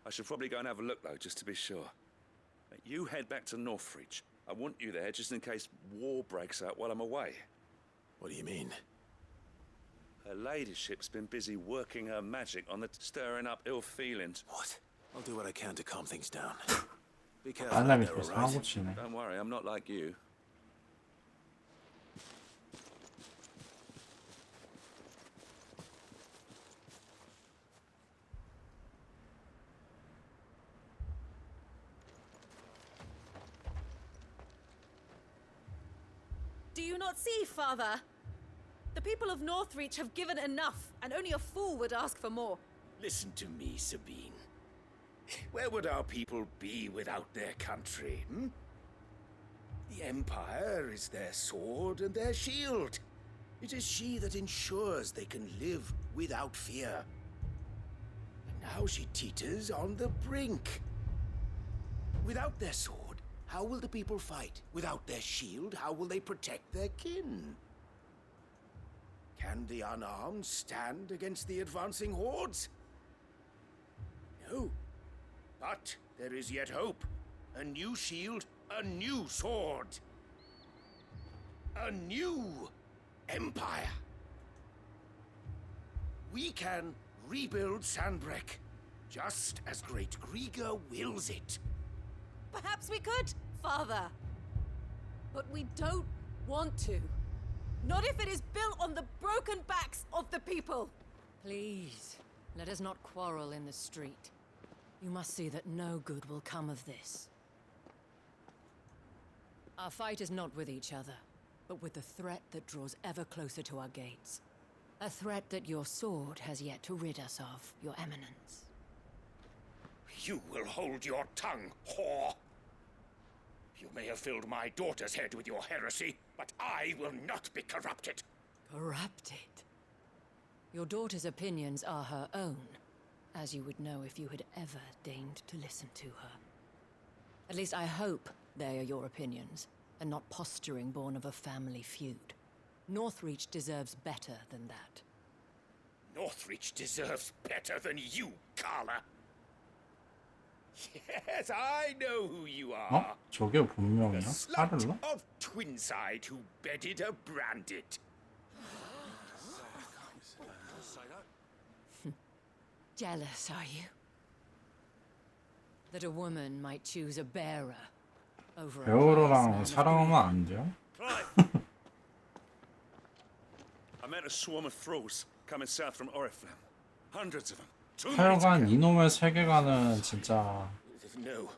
Speaker 19: I should probably go and have a look, though, just to be sure. You head back to Northreach. I want you there just in case war breaks out while I'm away.
Speaker 5: What do you mean?
Speaker 19: Her ladyship's been busy working her magic on the stirring up ill feelings.
Speaker 5: What? I'll do what I can to calm things down. Be careful out there, all right?
Speaker 19: Don't worry, I'm not like you.
Speaker 7: Do you not see, Father? The people of Northreach have given enough, and only a fool would ask for more.
Speaker 13: Listen to me, Sabine. Where would our people be without their country, hmm? The Empire is their sword and their shield. It is she that ensures they can live without fear. And now she teeters on the brink. Without their sword, how will the people fight? Without their shield, how will they protect their kin? Can the unarmed stand against the advancing hordes? No. But there is yet hope. A new shield, a new sword. A new empire. We can rebuild Sanbreque, just as Great Griga wills it.
Speaker 7: Perhaps we could, Father. But we don't want to. Not if it is built on the broken backs of the people.
Speaker 11: Please, let us not quarrel in the street. You must see that no good will come of this. Our fight is not with each other, but with the threat that draws ever closer to our gates. A threat that your sword has yet to rid us of, Your Eminence.
Speaker 13: You will hold your tongue, whore. You may have filled my daughter's head with your heresy, but I will not be corrupted.
Speaker 11: Corrupted? Your daughter's opinions are her own, as you would know if you had ever deigned to listen to her. At least I hope they are your opinions, and not posturing born of a family feud. Northreach deserves better than that.
Speaker 13: Northreach deserves better than you, Carla. Yes, I know who you are.
Speaker 1: 어? 저게 본명이야?
Speaker 13: The slut
Speaker 1: 카를라?
Speaker 13: of Twinside who bedded a branded.
Speaker 11: Jealous, are you? That a woman might choose a bearer over a
Speaker 1: 배우로랑 사랑하면 안 돼요?
Speaker 19: I met a swarm of thralls coming south from Oriflamme. Hundreds of them.
Speaker 1: 하여간 이놈의 세계관은 진짜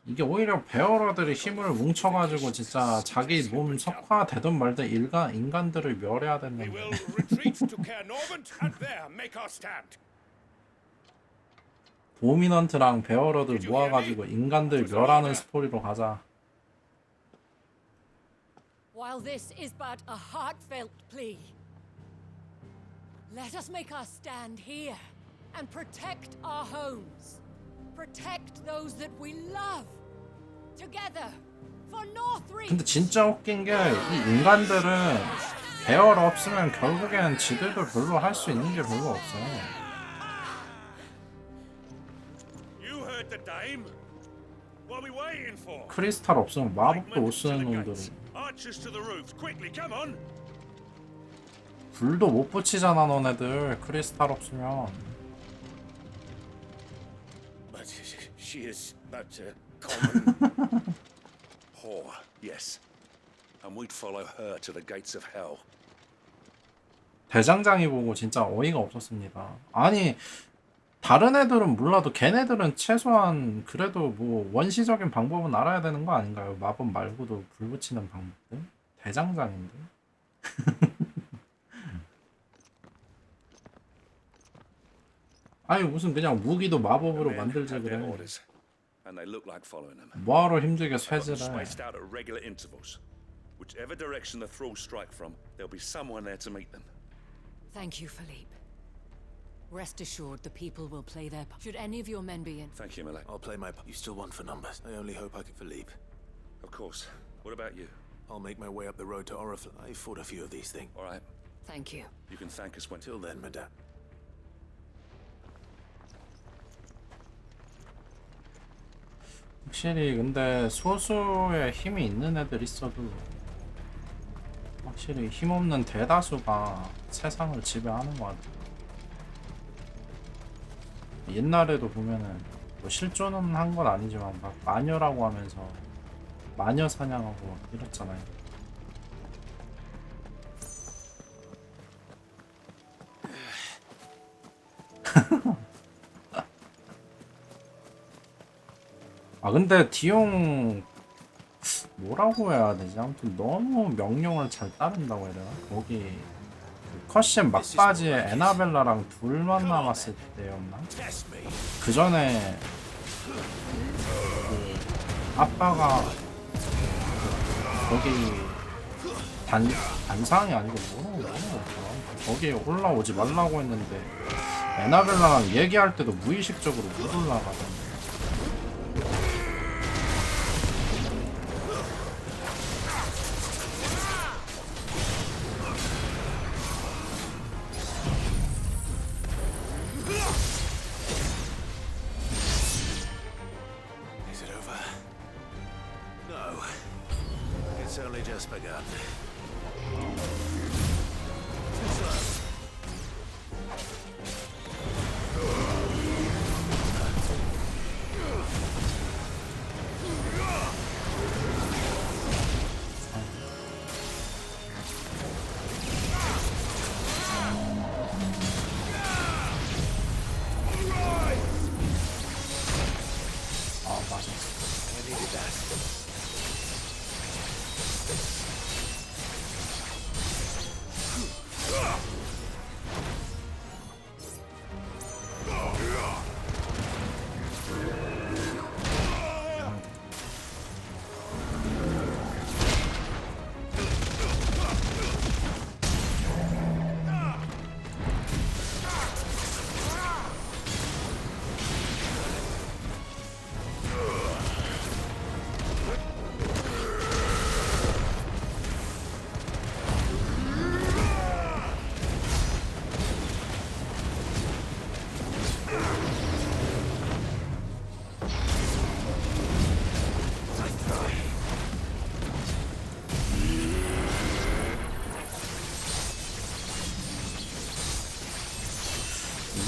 Speaker 1: 이게 오히려 베어러들이 힘을 뭉쳐가지고 진짜 자기 몸 석화되든 말든 인간들을 멸해야 됐는데 도미넌트랑 베어러들 모아가지고 인간들 멸하는 스토리로 가자.
Speaker 11: While this is but a heartfelt plea, let us make our stand here and protect our homes. Protect those that we love. Together for Northreach.
Speaker 1: 근데 진짜 웃긴 게 이 인간들은 베어러 없으면 결국엔 지들도 별로 할 수 있는 게 별로 없어요.
Speaker 19: You heard the dame. What are we waiting for?
Speaker 1: 크리스탈 없으면 마법도 못 쓰는 놈들이
Speaker 19: Archers to the roofs, quickly, come on.
Speaker 1: 불도 못 붙이잖아 너네들 크리스탈 없으면.
Speaker 13: But she is but a common
Speaker 19: whore. Yes, and we'd follow her to the gates of hell.
Speaker 1: 대장장이 보고 진짜 어이가 없었습니다. 아니 다른 애들은 몰라도 걔네들은 최소한 그래도 뭐 원시적인 방법은 알아야 되는 거 아닌가요? 마법 말고도 불 붙이는 방법들? 대장장인데? 아니 무슨 그냥 무기도 마법으로 만들지 그래.
Speaker 19: And they look like following them.
Speaker 1: 뭐하러 힘들게
Speaker 19: I've got them
Speaker 1: 쇠질해.
Speaker 19: spaced out at regular intervals. Whichever direction the thralls strike from, there'll be someone there to meet them.
Speaker 11: Thank you, Philippe. Rest assured, the people will play their part. Should any of your men be in?
Speaker 19: Thank you, Malek.
Speaker 5: I'll play my part. You still want for numbers. I only hope I can Philippe.
Speaker 19: Of course. What about you?
Speaker 5: I'll make my way up the road to Oriflamme. I fought a few of these things.
Speaker 19: All right.
Speaker 11: Thank you.
Speaker 19: You can thank us when.
Speaker 5: Till then, madame.
Speaker 1: 확실히 근데 소수의 힘이 있는 애들 있어도 확실히 힘없는 대다수가 세상을 지배하는 것 같아요. 옛날에도 보면은 뭐 실존은 한 건 아니지만 막 마녀라고 하면서 마녀 사냥하고 막 이랬잖아요. 아 근데 디용 뭐라고 해야 되지? 아무튼 너무 명령을 잘 따른다고 해야 되나? 거기 그 컷신 막바지에 에나벨라랑 둘만 남았을 때였나? 그 전에 그 아빠가 거기 단상이 아니고 뭐라고 거기에 올라오지 말라고 했는데 에나벨라랑 얘기할 때도 무의식적으로 못 올라가던데.
Speaker 5: Is it over? No. It's only just begun.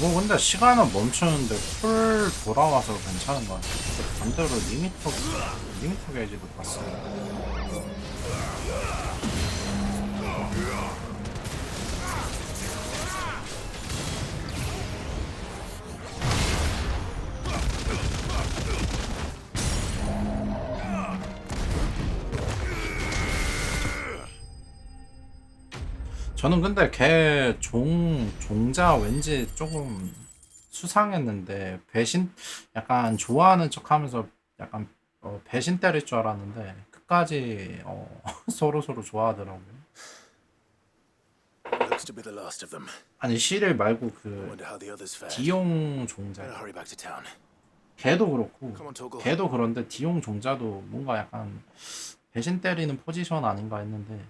Speaker 1: 뭐 근데 시간은 멈추는데 풀 돌아와서 괜찮은 것 같아요. 반대로 리미터 게이지도 봤어요. 저는 근데 걔 종자 왠지 조금 수상했는데 배신 약간 좋아하는 척하면서 약간 배신 때릴 줄 알았는데 끝까지 서로 좋아하더라고요.
Speaker 5: Looks to be the last of them.
Speaker 1: 아니 시릴 말고 그
Speaker 5: Wonder how the others fared.
Speaker 1: 디용 종자
Speaker 5: Better hurry back to town.
Speaker 1: 걔도 그렇고
Speaker 5: Come on, Torgal.
Speaker 1: 걔도 그런데 디용 종자도 뭔가 약간 배신 때리는 포지션 아닌가 했는데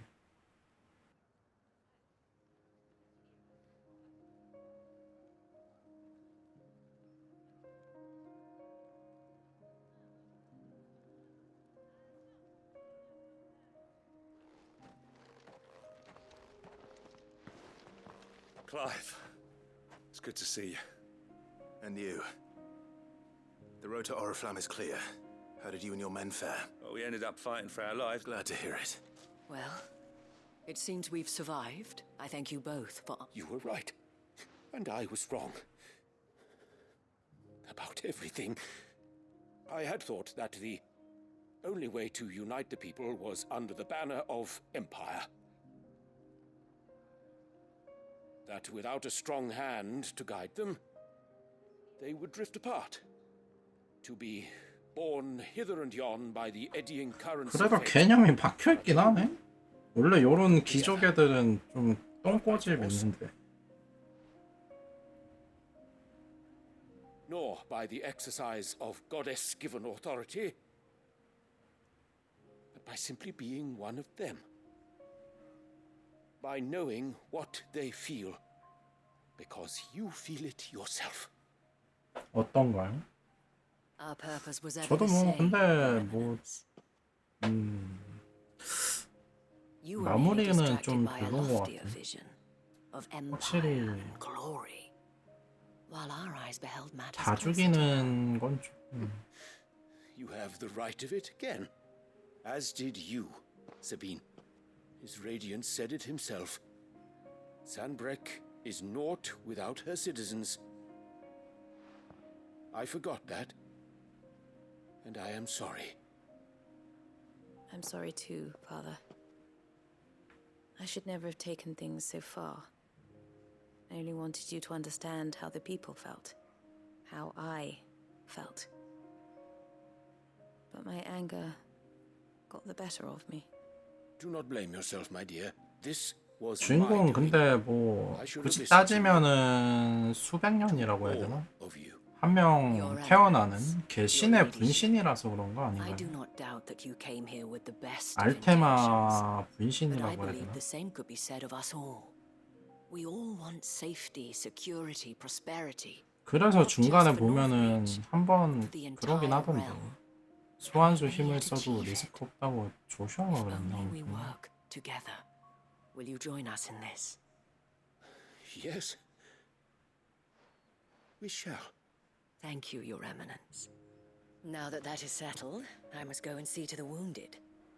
Speaker 19: Clive, it's good to see you.
Speaker 5: And you. The road to Oriflamme is clear. How did you and your men fare?
Speaker 19: Well, we ended up fighting for our lives.
Speaker 5: Glad to hear it.
Speaker 11: Well, it seems we've survived. I thank you both for...
Speaker 13: You were right. And I was wrong. About everything. I had thought that the only way to unite the people was under the banner of Empire. That without a strong hand to guide them, they would drift apart. To be borne hither and yon by the eddying currents of
Speaker 1: 그래도
Speaker 13: fate.
Speaker 1: 개념이 박혀있긴 하네. 원래 요런 귀족 애들은 좀 똥꼬집 있는데.
Speaker 13: Nor by the exercise of goddess-given authority, but by simply being one of them. By knowing what they feel, because you feel it yourself.
Speaker 1: 어떤가요?
Speaker 11: Our purpose was ever
Speaker 1: 저도
Speaker 11: the
Speaker 1: 뭐
Speaker 11: same.
Speaker 1: 근데 뭐
Speaker 11: You were
Speaker 1: 마무리는
Speaker 11: merely distracted
Speaker 1: 좀
Speaker 11: by a
Speaker 1: 그런 것
Speaker 11: loftier
Speaker 1: 같아.
Speaker 11: vision of empire
Speaker 1: 확실히
Speaker 11: and glory, while our eyes beheld matters
Speaker 1: 다
Speaker 11: closer to home.
Speaker 1: 죽이는 건 좀.
Speaker 13: You have the right of it again, as did you, Sabine. His radiance said it himself. Sanbreque is naught without her citizens. I forgot that, and I am sorry.
Speaker 7: I'm sorry too, Father. I should never have taken things so far. I only wanted you to understand how the people felt. How I felt. But my anger got the better of me.
Speaker 13: Do not blame yourself, my dear. This was
Speaker 1: 주인공은
Speaker 13: my doing.
Speaker 1: 근데 뭐 굳이 따지면은 수백 년이라고 해야 되나? 한 명 태어나는 걔 신의 분신이라서 그런 거
Speaker 11: I
Speaker 1: 아닌가요?
Speaker 11: do not doubt that you came here with the best of
Speaker 1: 알테마
Speaker 11: intentions, but I
Speaker 1: 분신이라고 해야
Speaker 11: believe
Speaker 1: 되나?
Speaker 11: the same could be said of us all. We all want safety, security, prosperity.
Speaker 1: 그래서 중간에 보면은 한번 그러긴 하던데 소환수 힘을 써도 리스크 없다고 조슈아가 그랬나?
Speaker 11: Only we work together. Will you join us in this?
Speaker 13: Yes. We shall.
Speaker 11: Thank you, Your Eminence. Now that that is settled, I must go and see to the wounded.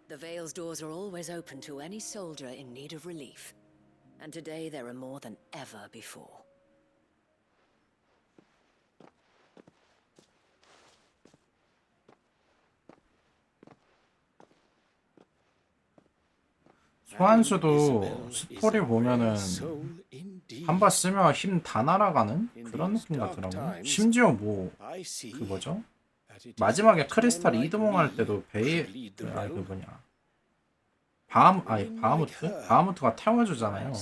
Speaker 11: The Vale's doors are always open to any soldier in need of relief. And today there are more than ever before.
Speaker 1: 소환수도 스토리 보면은 한 번 쓰면 힘 다 날아가는 그런 느낌 같더라고요. 심지어 뭐 그 뭐죠? 마지막에 크리스탈 이드몽할 때도 그 뭐냐 바하무트가 태워주잖아요.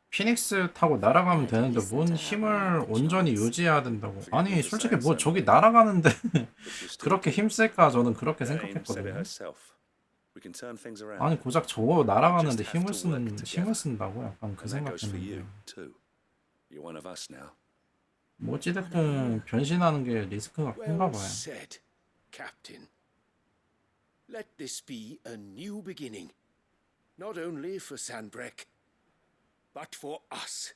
Speaker 1: 피닉스 타고 날아가면 되는데 뭔 힘을 온전히 유지해야 된다고. 아니 솔직히 뭐 저기 날아가는데 그렇게 힘쓸까 저는 그렇게 생각했거든요. 아니 고작 저거 날아가는데 힘을 쓴다고 약간 그 생각했는데 뭐 어찌됐든 변신하는 게 리스크가 큰가
Speaker 13: Well
Speaker 1: 봐요.
Speaker 13: said, Captain. Let this be a new beginning, not only for Sanbreque, but for us.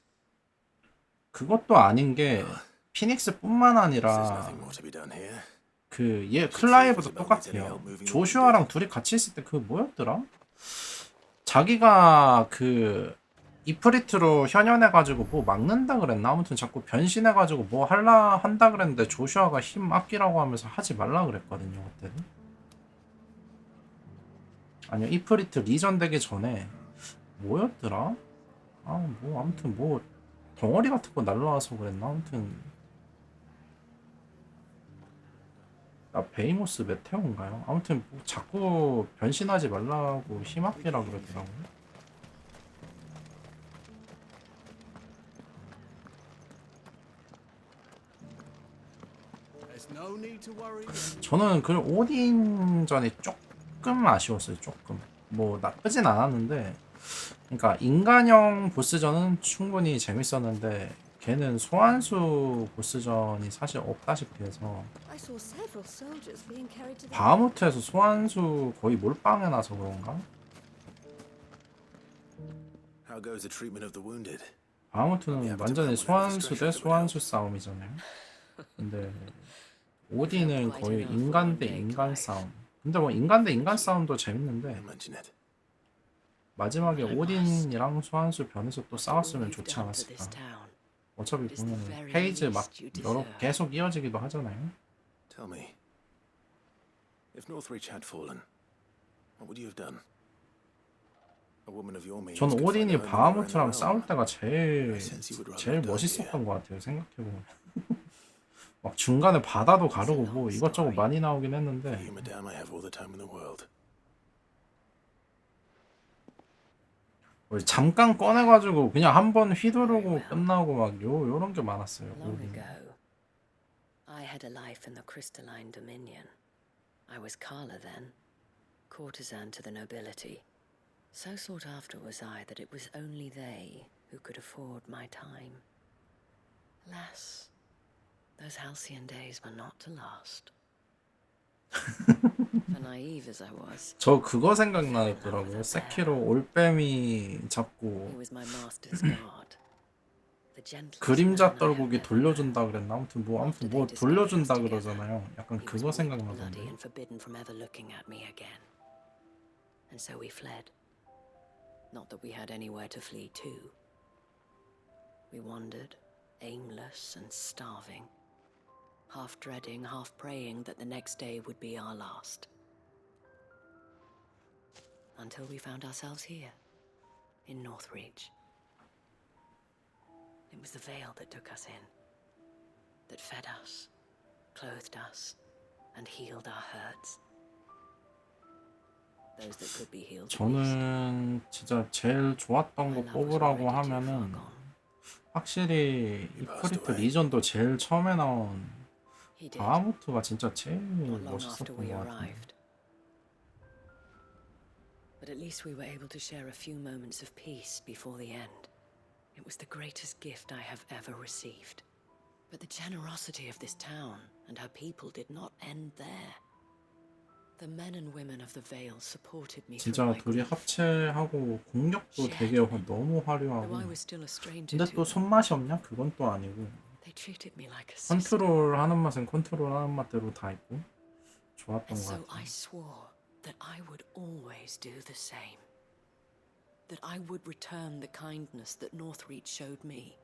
Speaker 1: 그것도 아닌 게 피닉스뿐만 아니라
Speaker 5: More to be done here.
Speaker 1: 그 얘 클라이브도 똑같아요. 조슈아랑 둘이 같이 있을 때 그 뭐였더라? 자기가 그 이프리트로 현현해가지고 뭐 막는다 그랬나? 아무튼 자꾸 변신해가지고 뭐 한다 그랬는데 조슈아가 힘 아끼라고 하면서 하지 말라 그랬거든요 그때는. 아니요 이프리트 리전 되기 전에 뭐였더라? 아 뭐 아무튼 뭐 덩어리 같은 거 날라와서 그랬나? 아무튼 베이모스 메테오인가요? 아무튼 뭐 자꾸 변신하지 말라고 힘 아끼라 그러더라고요.
Speaker 18: There's no need to worry.
Speaker 1: 저는 그 오딘전이 조금 아쉬웠어요. 조금 뭐 나쁘진 않았는데, 그러니까 인간형 보스전은 충분히 재밌었는데 걔는 소환수 보스전이 사실 없다시피 해서
Speaker 7: I saw several soldiers being carried to the
Speaker 1: 바하무트에서 소환수 거의 몰빵해놔서 그런가?
Speaker 5: How goes the treatment of the wounded?
Speaker 1: 바하무트는 완전히 소환수 대 소환수 싸움이잖아요. 근데 오딘은 거의 인간 대 인간 싸움. 근데 뭐 인간 대 인간 싸움도 재밌는데 마지막에 오딘이랑 소환수 변해서 또 싸웠으면 좋지 않았을까. 어차피 보면 페이지 막 여러 계속 이어지기도 하잖아요.
Speaker 5: Tell me, if Northreach had fallen, what would you have done? A woman of your means.
Speaker 1: 전
Speaker 5: could
Speaker 1: 오딘이
Speaker 5: find her anywhere in the
Speaker 1: 바하무트랑
Speaker 5: realm.
Speaker 1: 싸울 때가
Speaker 5: I sense you would rather
Speaker 1: 제일
Speaker 5: have died
Speaker 1: 멋있었던 것 같아요. 생각해보면. 막 중간에 바다도 가르고 뭐 이것저것 많이 나오긴 했는데
Speaker 5: here. You, madame, I have all the time in the world.
Speaker 1: 잠깐 꺼내가지고 그냥 한번 휘두르고 끝나고 막 요런 게 많았어요.
Speaker 11: Long
Speaker 1: 오딘.
Speaker 11: ago, I had a life in the Crystalline Dominion. I was Carla then, courtesan to the nobility. So sought after was I that it was only they who could afford my time. Alas, those halcyon days were not to last. For naive as I was,
Speaker 1: 저 그거 생각나더라고요. 세키로 올빼미 잡고
Speaker 11: he was my master's guard. The gentlest
Speaker 1: 그림자
Speaker 11: man I have
Speaker 1: 떨구기
Speaker 11: ever
Speaker 1: 돌려준다 그랬나? 아무튼 뭐 돌려준다 그러잖아요. 약간
Speaker 11: He was
Speaker 1: 그거
Speaker 11: weak, bloody,
Speaker 1: 생각나던데.
Speaker 11: and forbidden from ever looking at me again. And so we fled. Not that we had anywhere to flee to. We wandered, aimless and starving, half dreading, half praying that the next day would be our last. Until we found ourselves here, in Northreach. It was the Vale that took us in, that fed us, clothed us, and healed our hurts. Those that could be healed.
Speaker 1: 저는 진짜 제일 좋았던 거 뽑으라고 하면은 확실히 이프리트 리전도 제일 처음에 나온 바하무트가 진짜 제일 멋있었던 것 같아요.
Speaker 11: But at least we were able to share a few moments of peace before the end. It was the greatest gift I have ever received. But the generosity of this town and her people did not end there. The men and women of the Vale supported me through
Speaker 1: 진짜
Speaker 11: my
Speaker 1: 둘이
Speaker 11: grief.
Speaker 1: 합체하고 공격도 되게 너무 화려하고
Speaker 11: Though I was still a stranger
Speaker 1: 근데
Speaker 11: to
Speaker 1: 또
Speaker 11: them,
Speaker 1: 손맛이 없냐? 그건 또 아니고
Speaker 11: they treated me like a sister.
Speaker 1: 컨트롤 하는 맛은 컨트롤 하는 맛대로 다 있고 좋았던
Speaker 11: And
Speaker 1: 것
Speaker 11: so
Speaker 1: 같아요.
Speaker 11: I swore that I would always do the same. That I would return the kindness that Northreach showed me.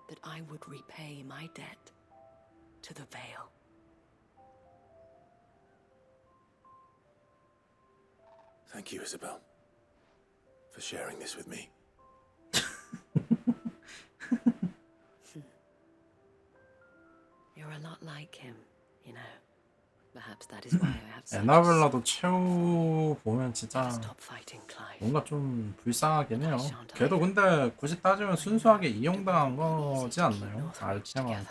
Speaker 11: That I would repay my debt to the Vale.
Speaker 5: Thank you, Isabel, for sharing this with me.
Speaker 11: You're a lot like him, you know. Perhaps that is why I have such a
Speaker 1: 에나벨라도 최후 보면 진짜
Speaker 11: stop fighting Clive.
Speaker 1: 뭔가 좀 불쌍하긴 해요. 걔도 근데 굳이 따지면 순수하게 이용당한 거지 않나요? 알테마한테.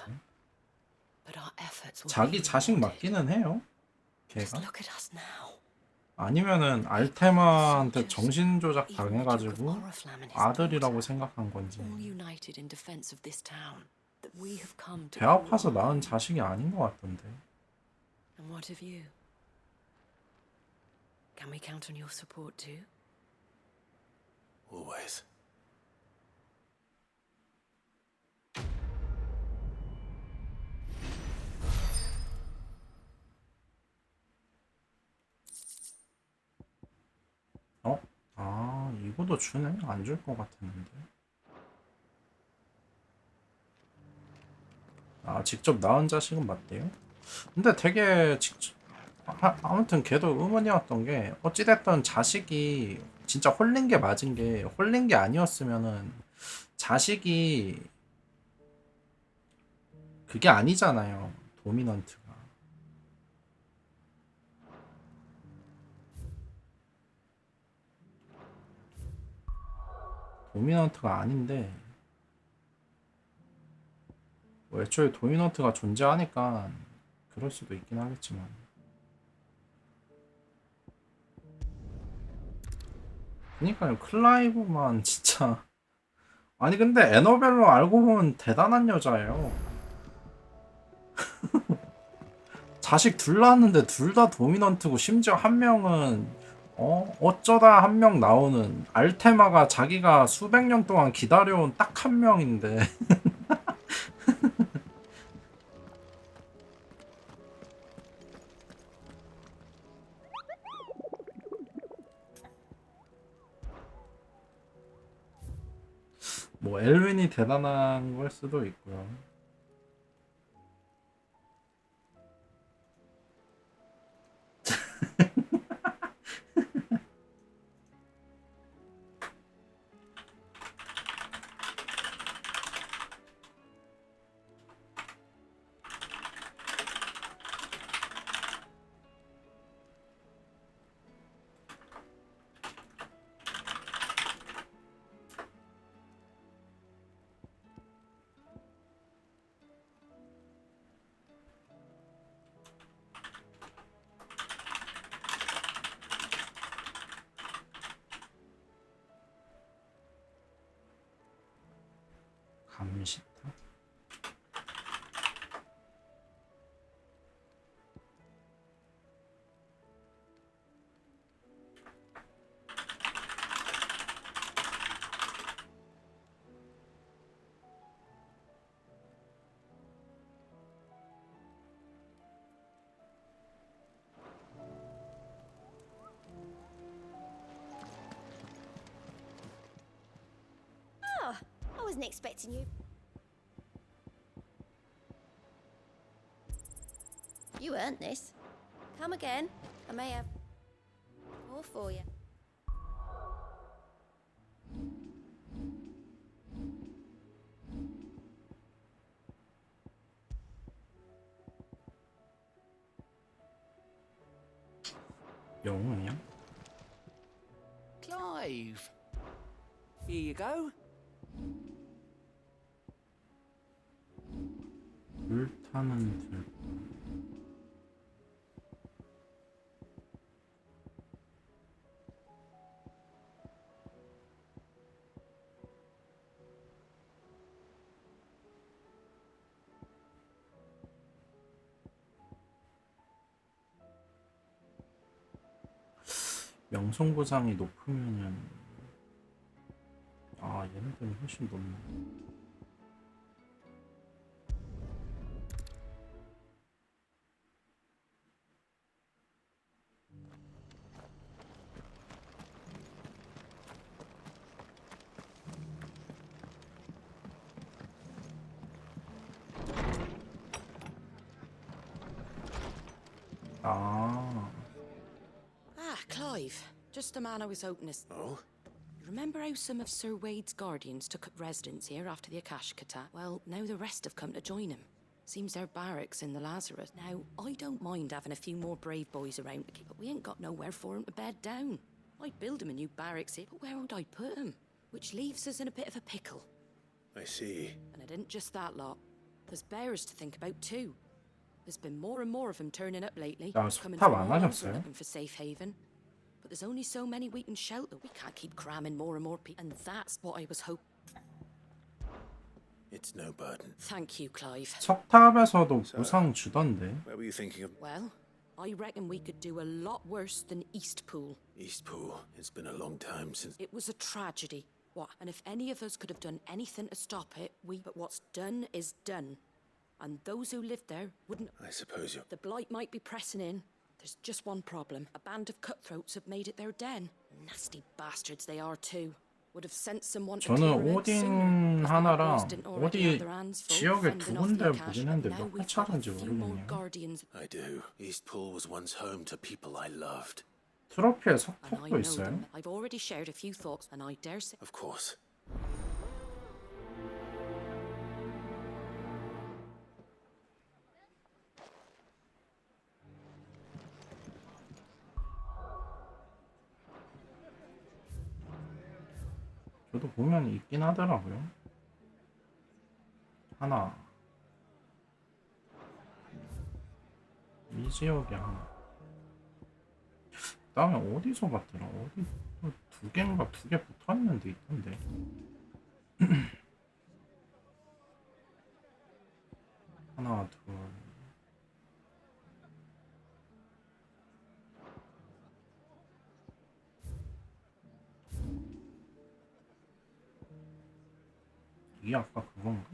Speaker 11: But our efforts will
Speaker 1: 자기
Speaker 11: be
Speaker 1: 자식
Speaker 11: rewarded.
Speaker 1: 맞기는 해요.
Speaker 11: Just
Speaker 1: 걔가.
Speaker 11: look at us now.
Speaker 1: 아니면은 알테마한테 정신조작 당해가지고 아들이라고 생각한 건지.
Speaker 11: All united in defense of this town that we have come to
Speaker 1: 배 아파서 낳은 자식이 아닌 것 같던데.
Speaker 11: And what of you? Can we count on your support too?
Speaker 5: Always.
Speaker 1: 아, 이거도 주네? 안 줄 것 같았는데. 아, 직접 낳은 자식은 맞대요? 근데 되게 직접, 아무튼 걔도 의문이었던 게, 어찌됐든 자식이 진짜 홀린 게 맞은 게, 홀린 게 아니었으면은, 자식이 그게 아니잖아요. 도미넌트가. 도미넌트가 아닌데, 뭐 애초에 도미넌트가 존재하니까 그럴 수도 있긴 하겠지만. 그니까요, 클라이브만 진짜. 아니, 근데 에너벨로 알고 보면 대단한 여자예요. 자식 둘 낳았는데 둘 다 도미넌트고, 심지어 한 명은 어쩌다 한 명 나오는 알테마가 자기가 수백 년 동안 기다려온 딱 한 명인데. 뭐 엘윈이 대단한 걸 수도 있고요. 감시타?
Speaker 9: Oh, I wasn't expecting you. You earned this. Come again. I may have more for you.
Speaker 1: 영웅이야?
Speaker 15: Clive. Here you go.
Speaker 1: 불타는 들. 명성보상이 높으면은, 아, 얘네들은 훨씬 높네. 아,
Speaker 11: Ah, Clive. Just the man I was hoping to...
Speaker 5: Oh?
Speaker 11: You remember how some of Sir Wade's guardians took up residence here after the Akashic attack? Well, now the rest have come to join him. Seems their barracks in the Lazarus. Now, I don't mind having a few more brave boys around to keep, but we ain't got nowhere for 'em to bed down. I'd build 'em a new barracks here, but where would I put 'em? Which leaves us in a bit of a pickle.
Speaker 5: I see.
Speaker 11: And it isn't just that lot. There's bears to think about too. There's been more and more of them turning up lately.
Speaker 1: 야,
Speaker 11: coming
Speaker 1: 석탑
Speaker 11: from
Speaker 1: 안
Speaker 11: all over
Speaker 1: 하셨어요?
Speaker 11: looking for safe haven. But there's only so many we can shelter. We can't keep cramming more and more people. And that's what I was hoping.
Speaker 5: It's no burden.
Speaker 11: Thank you, Clive.
Speaker 1: 석탑에서도 보상 주던데.
Speaker 5: Where were you thinking of?
Speaker 11: Well, I reckon we could do a lot worse than Eastpool.
Speaker 5: Eastpool. It's been a long time since.
Speaker 11: It was a tragedy. What? And if any of us could have done anything to stop it, we... But what's done is done. And those who lived there wouldn't...
Speaker 5: I suppose you're...
Speaker 11: The blight might be pressing in. There's just one problem. A band of cutthroats have made it their den.
Speaker 7: Nasty bastards they are too. Would have sent someone to
Speaker 1: 저는
Speaker 7: clear it sooner,
Speaker 1: 오딘
Speaker 7: if the
Speaker 1: 하나랑
Speaker 7: rebels didn't already
Speaker 1: 어디
Speaker 7: have their hands full
Speaker 1: 지역에 두
Speaker 7: fending off
Speaker 1: 군데
Speaker 7: the
Speaker 1: 보긴
Speaker 7: Akash,
Speaker 1: 했는데
Speaker 7: but now
Speaker 1: 몇
Speaker 7: we've got a
Speaker 1: 회차인지
Speaker 7: few more
Speaker 1: 모르겠네요.
Speaker 7: guardians.
Speaker 5: I do. Eastpool was once home to people I loved.
Speaker 1: 트로피에
Speaker 7: And I
Speaker 1: 석폭도
Speaker 7: know
Speaker 1: 있어요?
Speaker 7: them. I've already shared a few thoughts, and I dare say.
Speaker 5: Of course.
Speaker 1: 저도 보면 있긴 하더라고요. 하나. 이 지역에 하나. 그다음에 어디서 봤더라? 어디 두 개인가 두 개 붙어 있는 데 있던데. 하나, 둘. 이게 아까 그건가?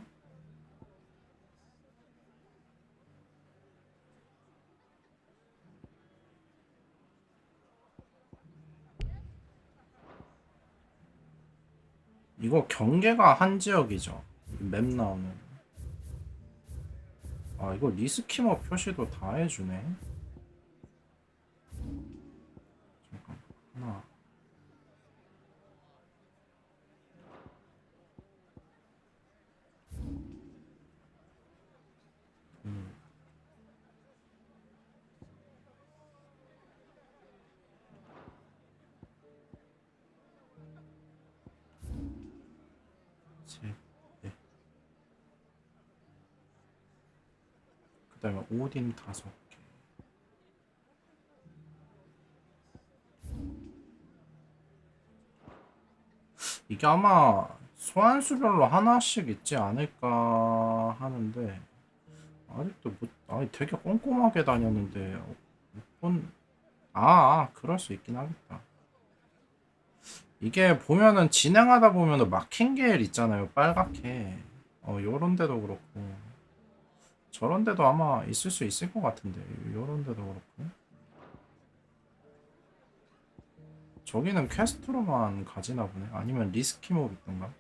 Speaker 1: 이거 경계가 한 지역이죠. 맵 나오는. 아, 이거 리스키머 표시도 다 해주네. 잠깐, 하나. 셋, 넷. 그 다음에 오딘 5개. 이게 아마 소환수별로 하나씩 있지 않을까 하는데 아직도 못, 아니 되게 꼼꼼하게 다녔는데 못 본, 그럴 수 있긴 하겠다. 이게 보면은 진행하다 보면은 막힌 길 있잖아요. 빨갛게. 요런 데도 그렇고. 저런 데도 아마 있을 수 있을 것 같은데. 요런 데도 그렇고. 저기는 퀘스트로만 가지나 보네. 아니면 리스키 몹 있던가?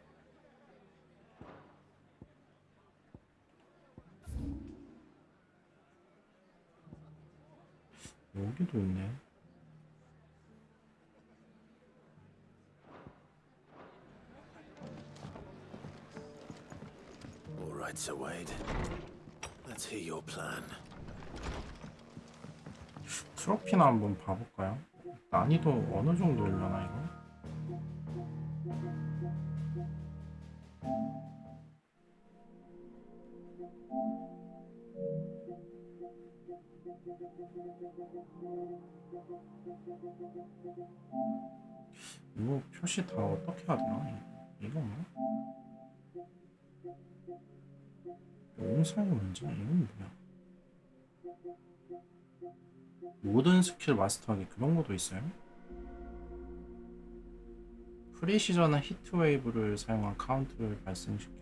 Speaker 1: 여기도 있네.
Speaker 5: All right, Sir Wade. Let's hear your plan.
Speaker 1: 트로피나 한번 봐볼까요? 난이도 어느 정도일려나 이거? 이거 표시 다 어떻게 하더라? 이건가? 용사의 문제? 이건 뭐야? 모든 스킬 마스터하기 그런 것도 있어요? 프리시전은 히트웨이브를 사용한 카운트를 발생시키고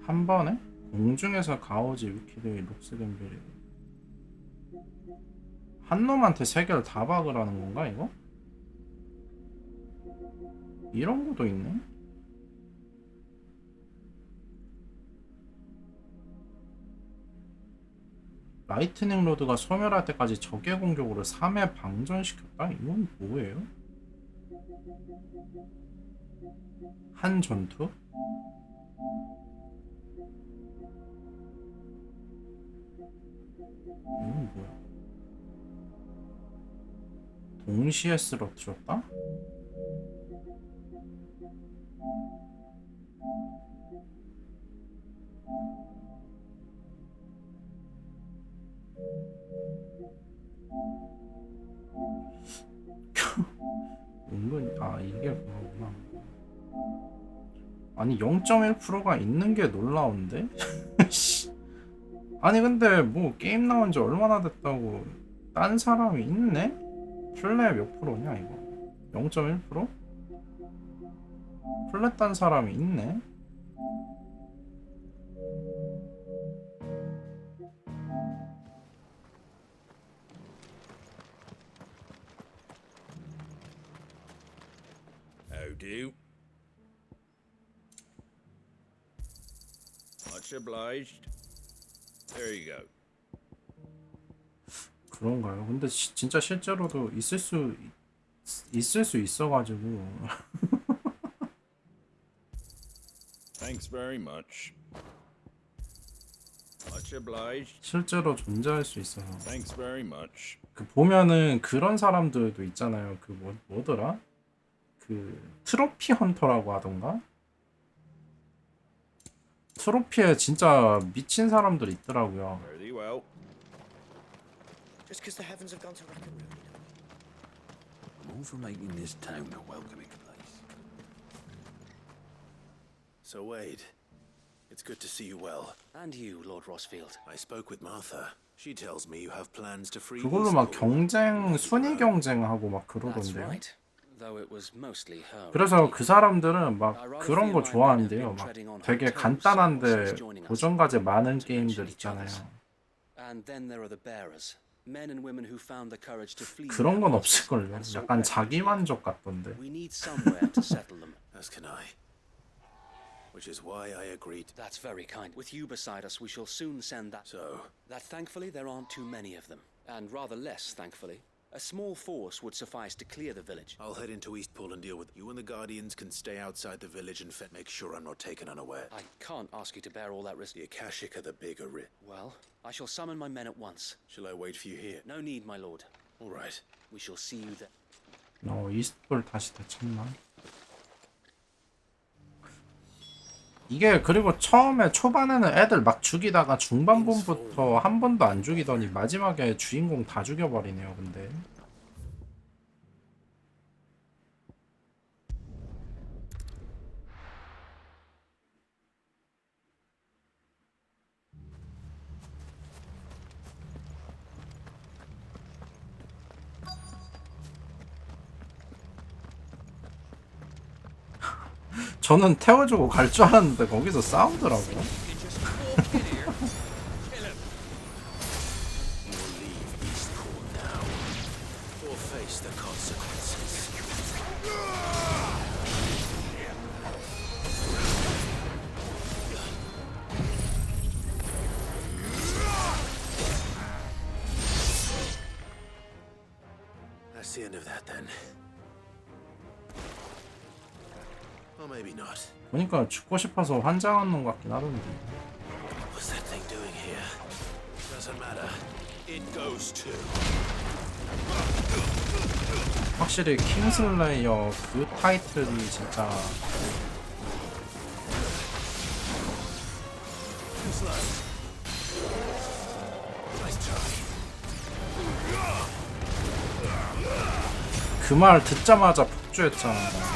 Speaker 1: 한 번에? 공중에서 가오지 위키드의 록스 갬벨이 한 놈한테 3개를 다 박으라는 건가 이거? 이런 것도 있네? 라이트닝 로드가 소멸할 때까지 적의 공격으로 3회 방전시켰다? 이건 뭐예요? 한 전투? 이건 뭐야? 동시에 쓰러뜨렸다? 은근 이게 그거구나. 아니 0.1%가 있는 게 놀라운데? 아니 근데 뭐 게임 나온 지 얼마나 됐다고 딴 사람이 있네? 플레이 몇 프로냐 이거? 0.1%? 플레이 딴 사람이 있네?
Speaker 13: do. Much obliged. There you go.
Speaker 1: 그런가요? 근데 진짜 실제로도 있을 수 있어가지고
Speaker 13: Thanks very much. Much obliged.
Speaker 1: 실제로 존재할 수 있어서.
Speaker 13: Thanks very much.
Speaker 1: 그 보면은 그런 사람들도 있잖아요. 그 뭐더라? 그 트로피 헌터라고 하던가? 트로피에 진짜 미친 사람들 있더라고요.
Speaker 13: Very well.
Speaker 6: Just because the heavens have gone to rack and ruin.
Speaker 15: I'm all for making this town a welcoming place.
Speaker 5: So, Wade, it's good to see you well.
Speaker 6: And you, Lord Rossfield.
Speaker 5: I spoke with Martha. She tells me you have plans to free
Speaker 1: 그걸로 막 경쟁, 순위 경쟁하고 막
Speaker 6: That's
Speaker 1: 그러던데요.
Speaker 6: right. Though it was mostly her.
Speaker 1: 그래서 그 사람들은 막 그런 거 좋아한대요. 막 되게 간단한데 도전 과제 많은 게임들 있잖아요.
Speaker 6: And then there are the bearers. Men and women who found the courage to flee.
Speaker 1: 그런 건 없을걸요. 약간 자기만족 같던데.
Speaker 6: We need somewhere to settle them.
Speaker 5: As can I. Which is why I agreed.
Speaker 6: That's very kind. With you beside us, we shall soon send that.
Speaker 5: So?
Speaker 6: That thankfully there aren't too many of them. And rather less, thankfully. A small force would suffice to clear the village.
Speaker 5: I'll head into Eastpool and deal with you, and the Guardians can stay outside the village and make sure I'm not taken unaware.
Speaker 6: I can't ask you to bear all that risk.
Speaker 5: The Akashic are the bigger risk.
Speaker 6: Well, I shall summon my men at once.
Speaker 5: Shall I wait for you here?
Speaker 6: No need, my lord.
Speaker 5: All right.
Speaker 6: We shall see you there.
Speaker 1: 이스트볼 다시 되찾나? 이게 그리고 처음에 초반에는 애들 막 죽이다가 중반부부터 한 번도 안 죽이더니 마지막에 주인공 다 죽여버리네요. 근데 저는 태워주고 갈 줄 알았는데 거기서 싸우더라고요.
Speaker 5: That's the end of that then. Or maybe not.
Speaker 1: 보니까 죽고 싶어서 환장하는 것 같긴 하던데.
Speaker 5: What's that thing doing here? Doesn't matter. It goes to.
Speaker 1: 확실히 킹슬레이어 그 타이틀이 진짜 그 말 듣자마자 폭주했잖아.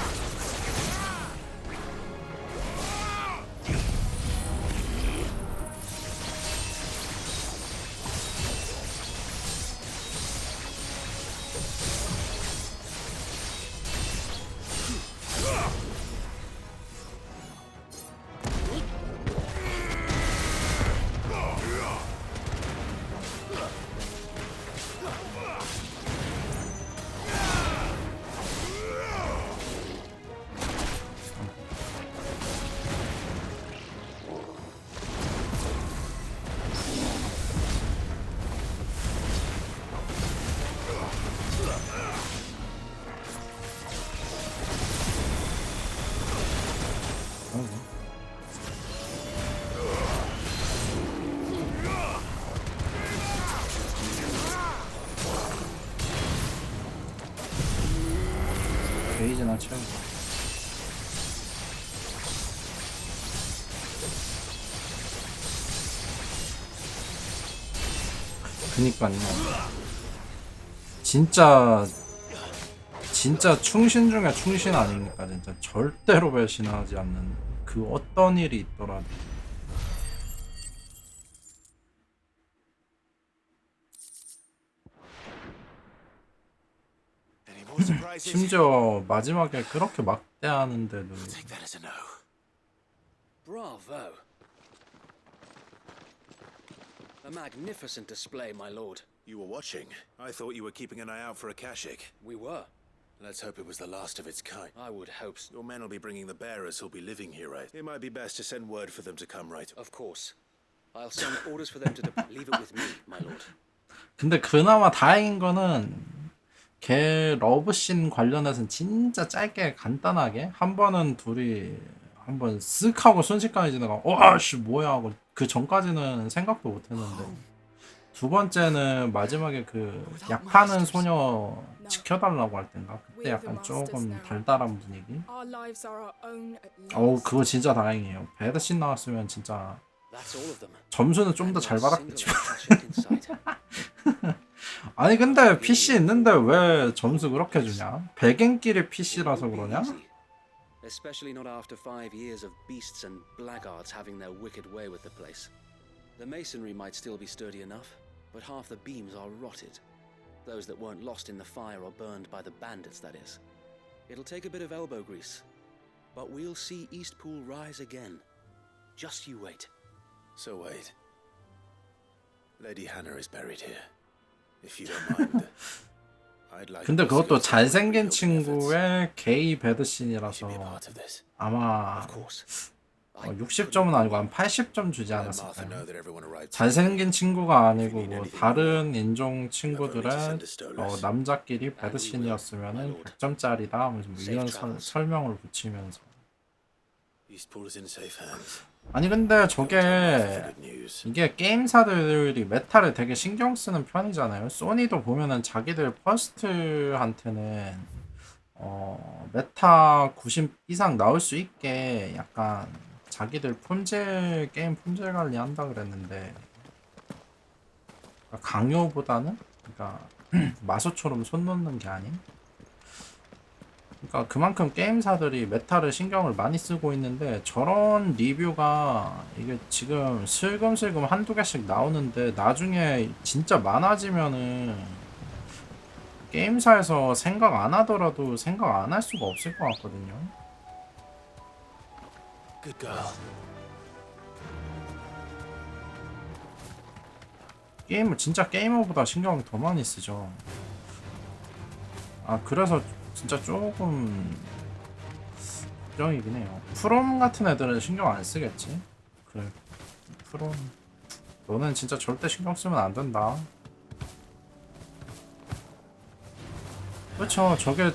Speaker 1: 게이지나 채우고. 그니까요. 진짜 충신 중에 충신 아닙니까? 진짜 절대로 배신하지 않는 그 어떤 일이 있더라도. 심지어 마지막에 그렇게 막대하는데도
Speaker 6: Bravo. A magnificent display, my lord.
Speaker 5: You were watching. I thought you were keeping an eye out for Akashic.
Speaker 6: We were.
Speaker 5: Let's hope it was the last of its kind. I would hope so. Your men will be bringing the bearers who'll be living here, right? It might be best to send word for them to come, right?
Speaker 14: Of course. I'll send orders for them to leave it with me, my lord.
Speaker 1: 근데 그나마 다행인 거는 걔 러브씬 관련해서는 진짜 짧게 간단하게 한 번은 둘이 한번 쓱 하고 순식간에 지나가고 와씨 뭐야 하고 그 전까지는 생각도 못 했는데 두 번째는 마지막에 그 약 파는 소녀 지켜달라고 할 땐가 그때 약간 조금 달달한 분위기. 그거 진짜 다행이에요. 배드씬 나왔으면 진짜 점수는 좀 더 잘 받았겠지만. 아니 근데 PC 있는데 왜 점수 그렇게 주냐? 백엔끼리 PC라서 그러냐?
Speaker 14: Especially not after 5 years of beasts and blackguards having their wicked way with the place. The masonry might still be sturdy enough, but half the beams are rotted. Those that weren't lost in the fire or burned by the bandits, that is. It'll take a bit of elbow grease, but we'll see Eastpool rise again. Just you wait.
Speaker 5: So wait. Lady Hannah is buried here. If you don't mind. I'd like
Speaker 1: 근데 그것도 잘생긴 친구의 게이 배드씬이라서 아마 60점은 아니고 한 80점 주지 않았을까요? 잘생긴 친구가 아니고 뭐 다른 인종 친구들의 남자끼리 배드씬이었으면은 100점짜리다 뭐 이런 설명을 붙이면서. 아니 근데 저게 이게 게임사들이 메타를 되게 신경 쓰는 편이잖아요. 소니도 보면은 자기들 퍼스트한테는 메타 90 이상 나올 수 있게 약간 자기들 게임 품질 관리 한다 그랬는데 강요보다는 그러니까 마소처럼 손 놓는 게 아닌 그러니까 그만큼 게임사들이 메타를 신경을 많이 쓰고 있는데 저런 리뷰가 이게 지금 슬금슬금 한두 개씩 나오는데 나중에 진짜 많아지면은 게임사에서 생각 안 하더라도 생각 안 할 수가 없을 것 같거든요.
Speaker 5: Good girl.
Speaker 1: 게임을 진짜 게이머보다 신경을 더 많이 쓰죠. 그래서 진짜 조금 걱정이긴 해요. 프롬 같은 애들은 신경 안 쓰겠지. 그래 프롬 너는 진짜 절대 신경 쓰면 안 된다. 그렇죠. 저게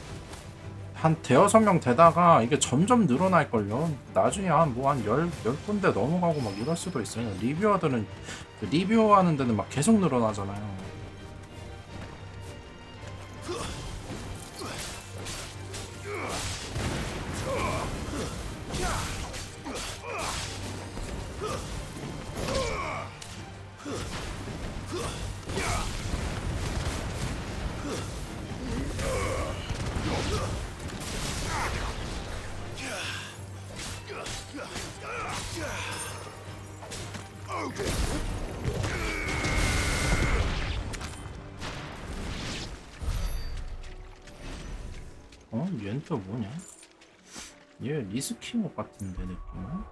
Speaker 1: 한 대여섯 명 되다가 이게 점점 늘어날걸요. 나중에 한 10군데 넘어가고 막 이럴 수도 있어요. 리뷰어들은 그 리뷰하는 데는 막 계속 늘어나잖아요. 얘는 또 뭐냐? 얘 리스키모 같은데 느낌은?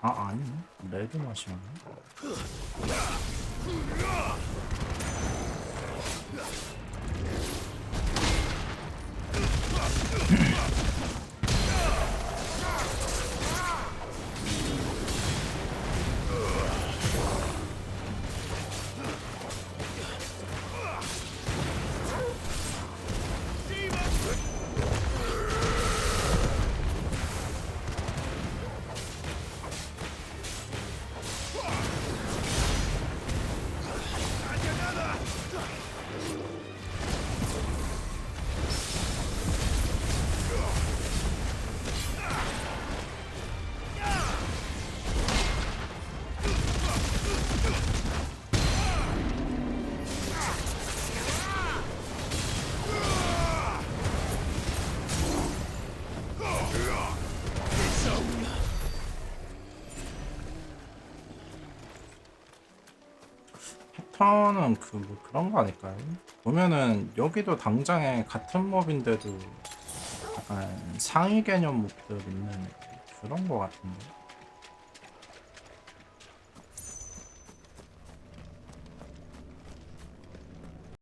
Speaker 1: 아니 레드 마시네. 패턴은 뭐 그런 거 아닐까요? 보면은 여기도 당장에 같은 몹인데도 약간 상위 개념 몹들 있는 그런 거 같은데.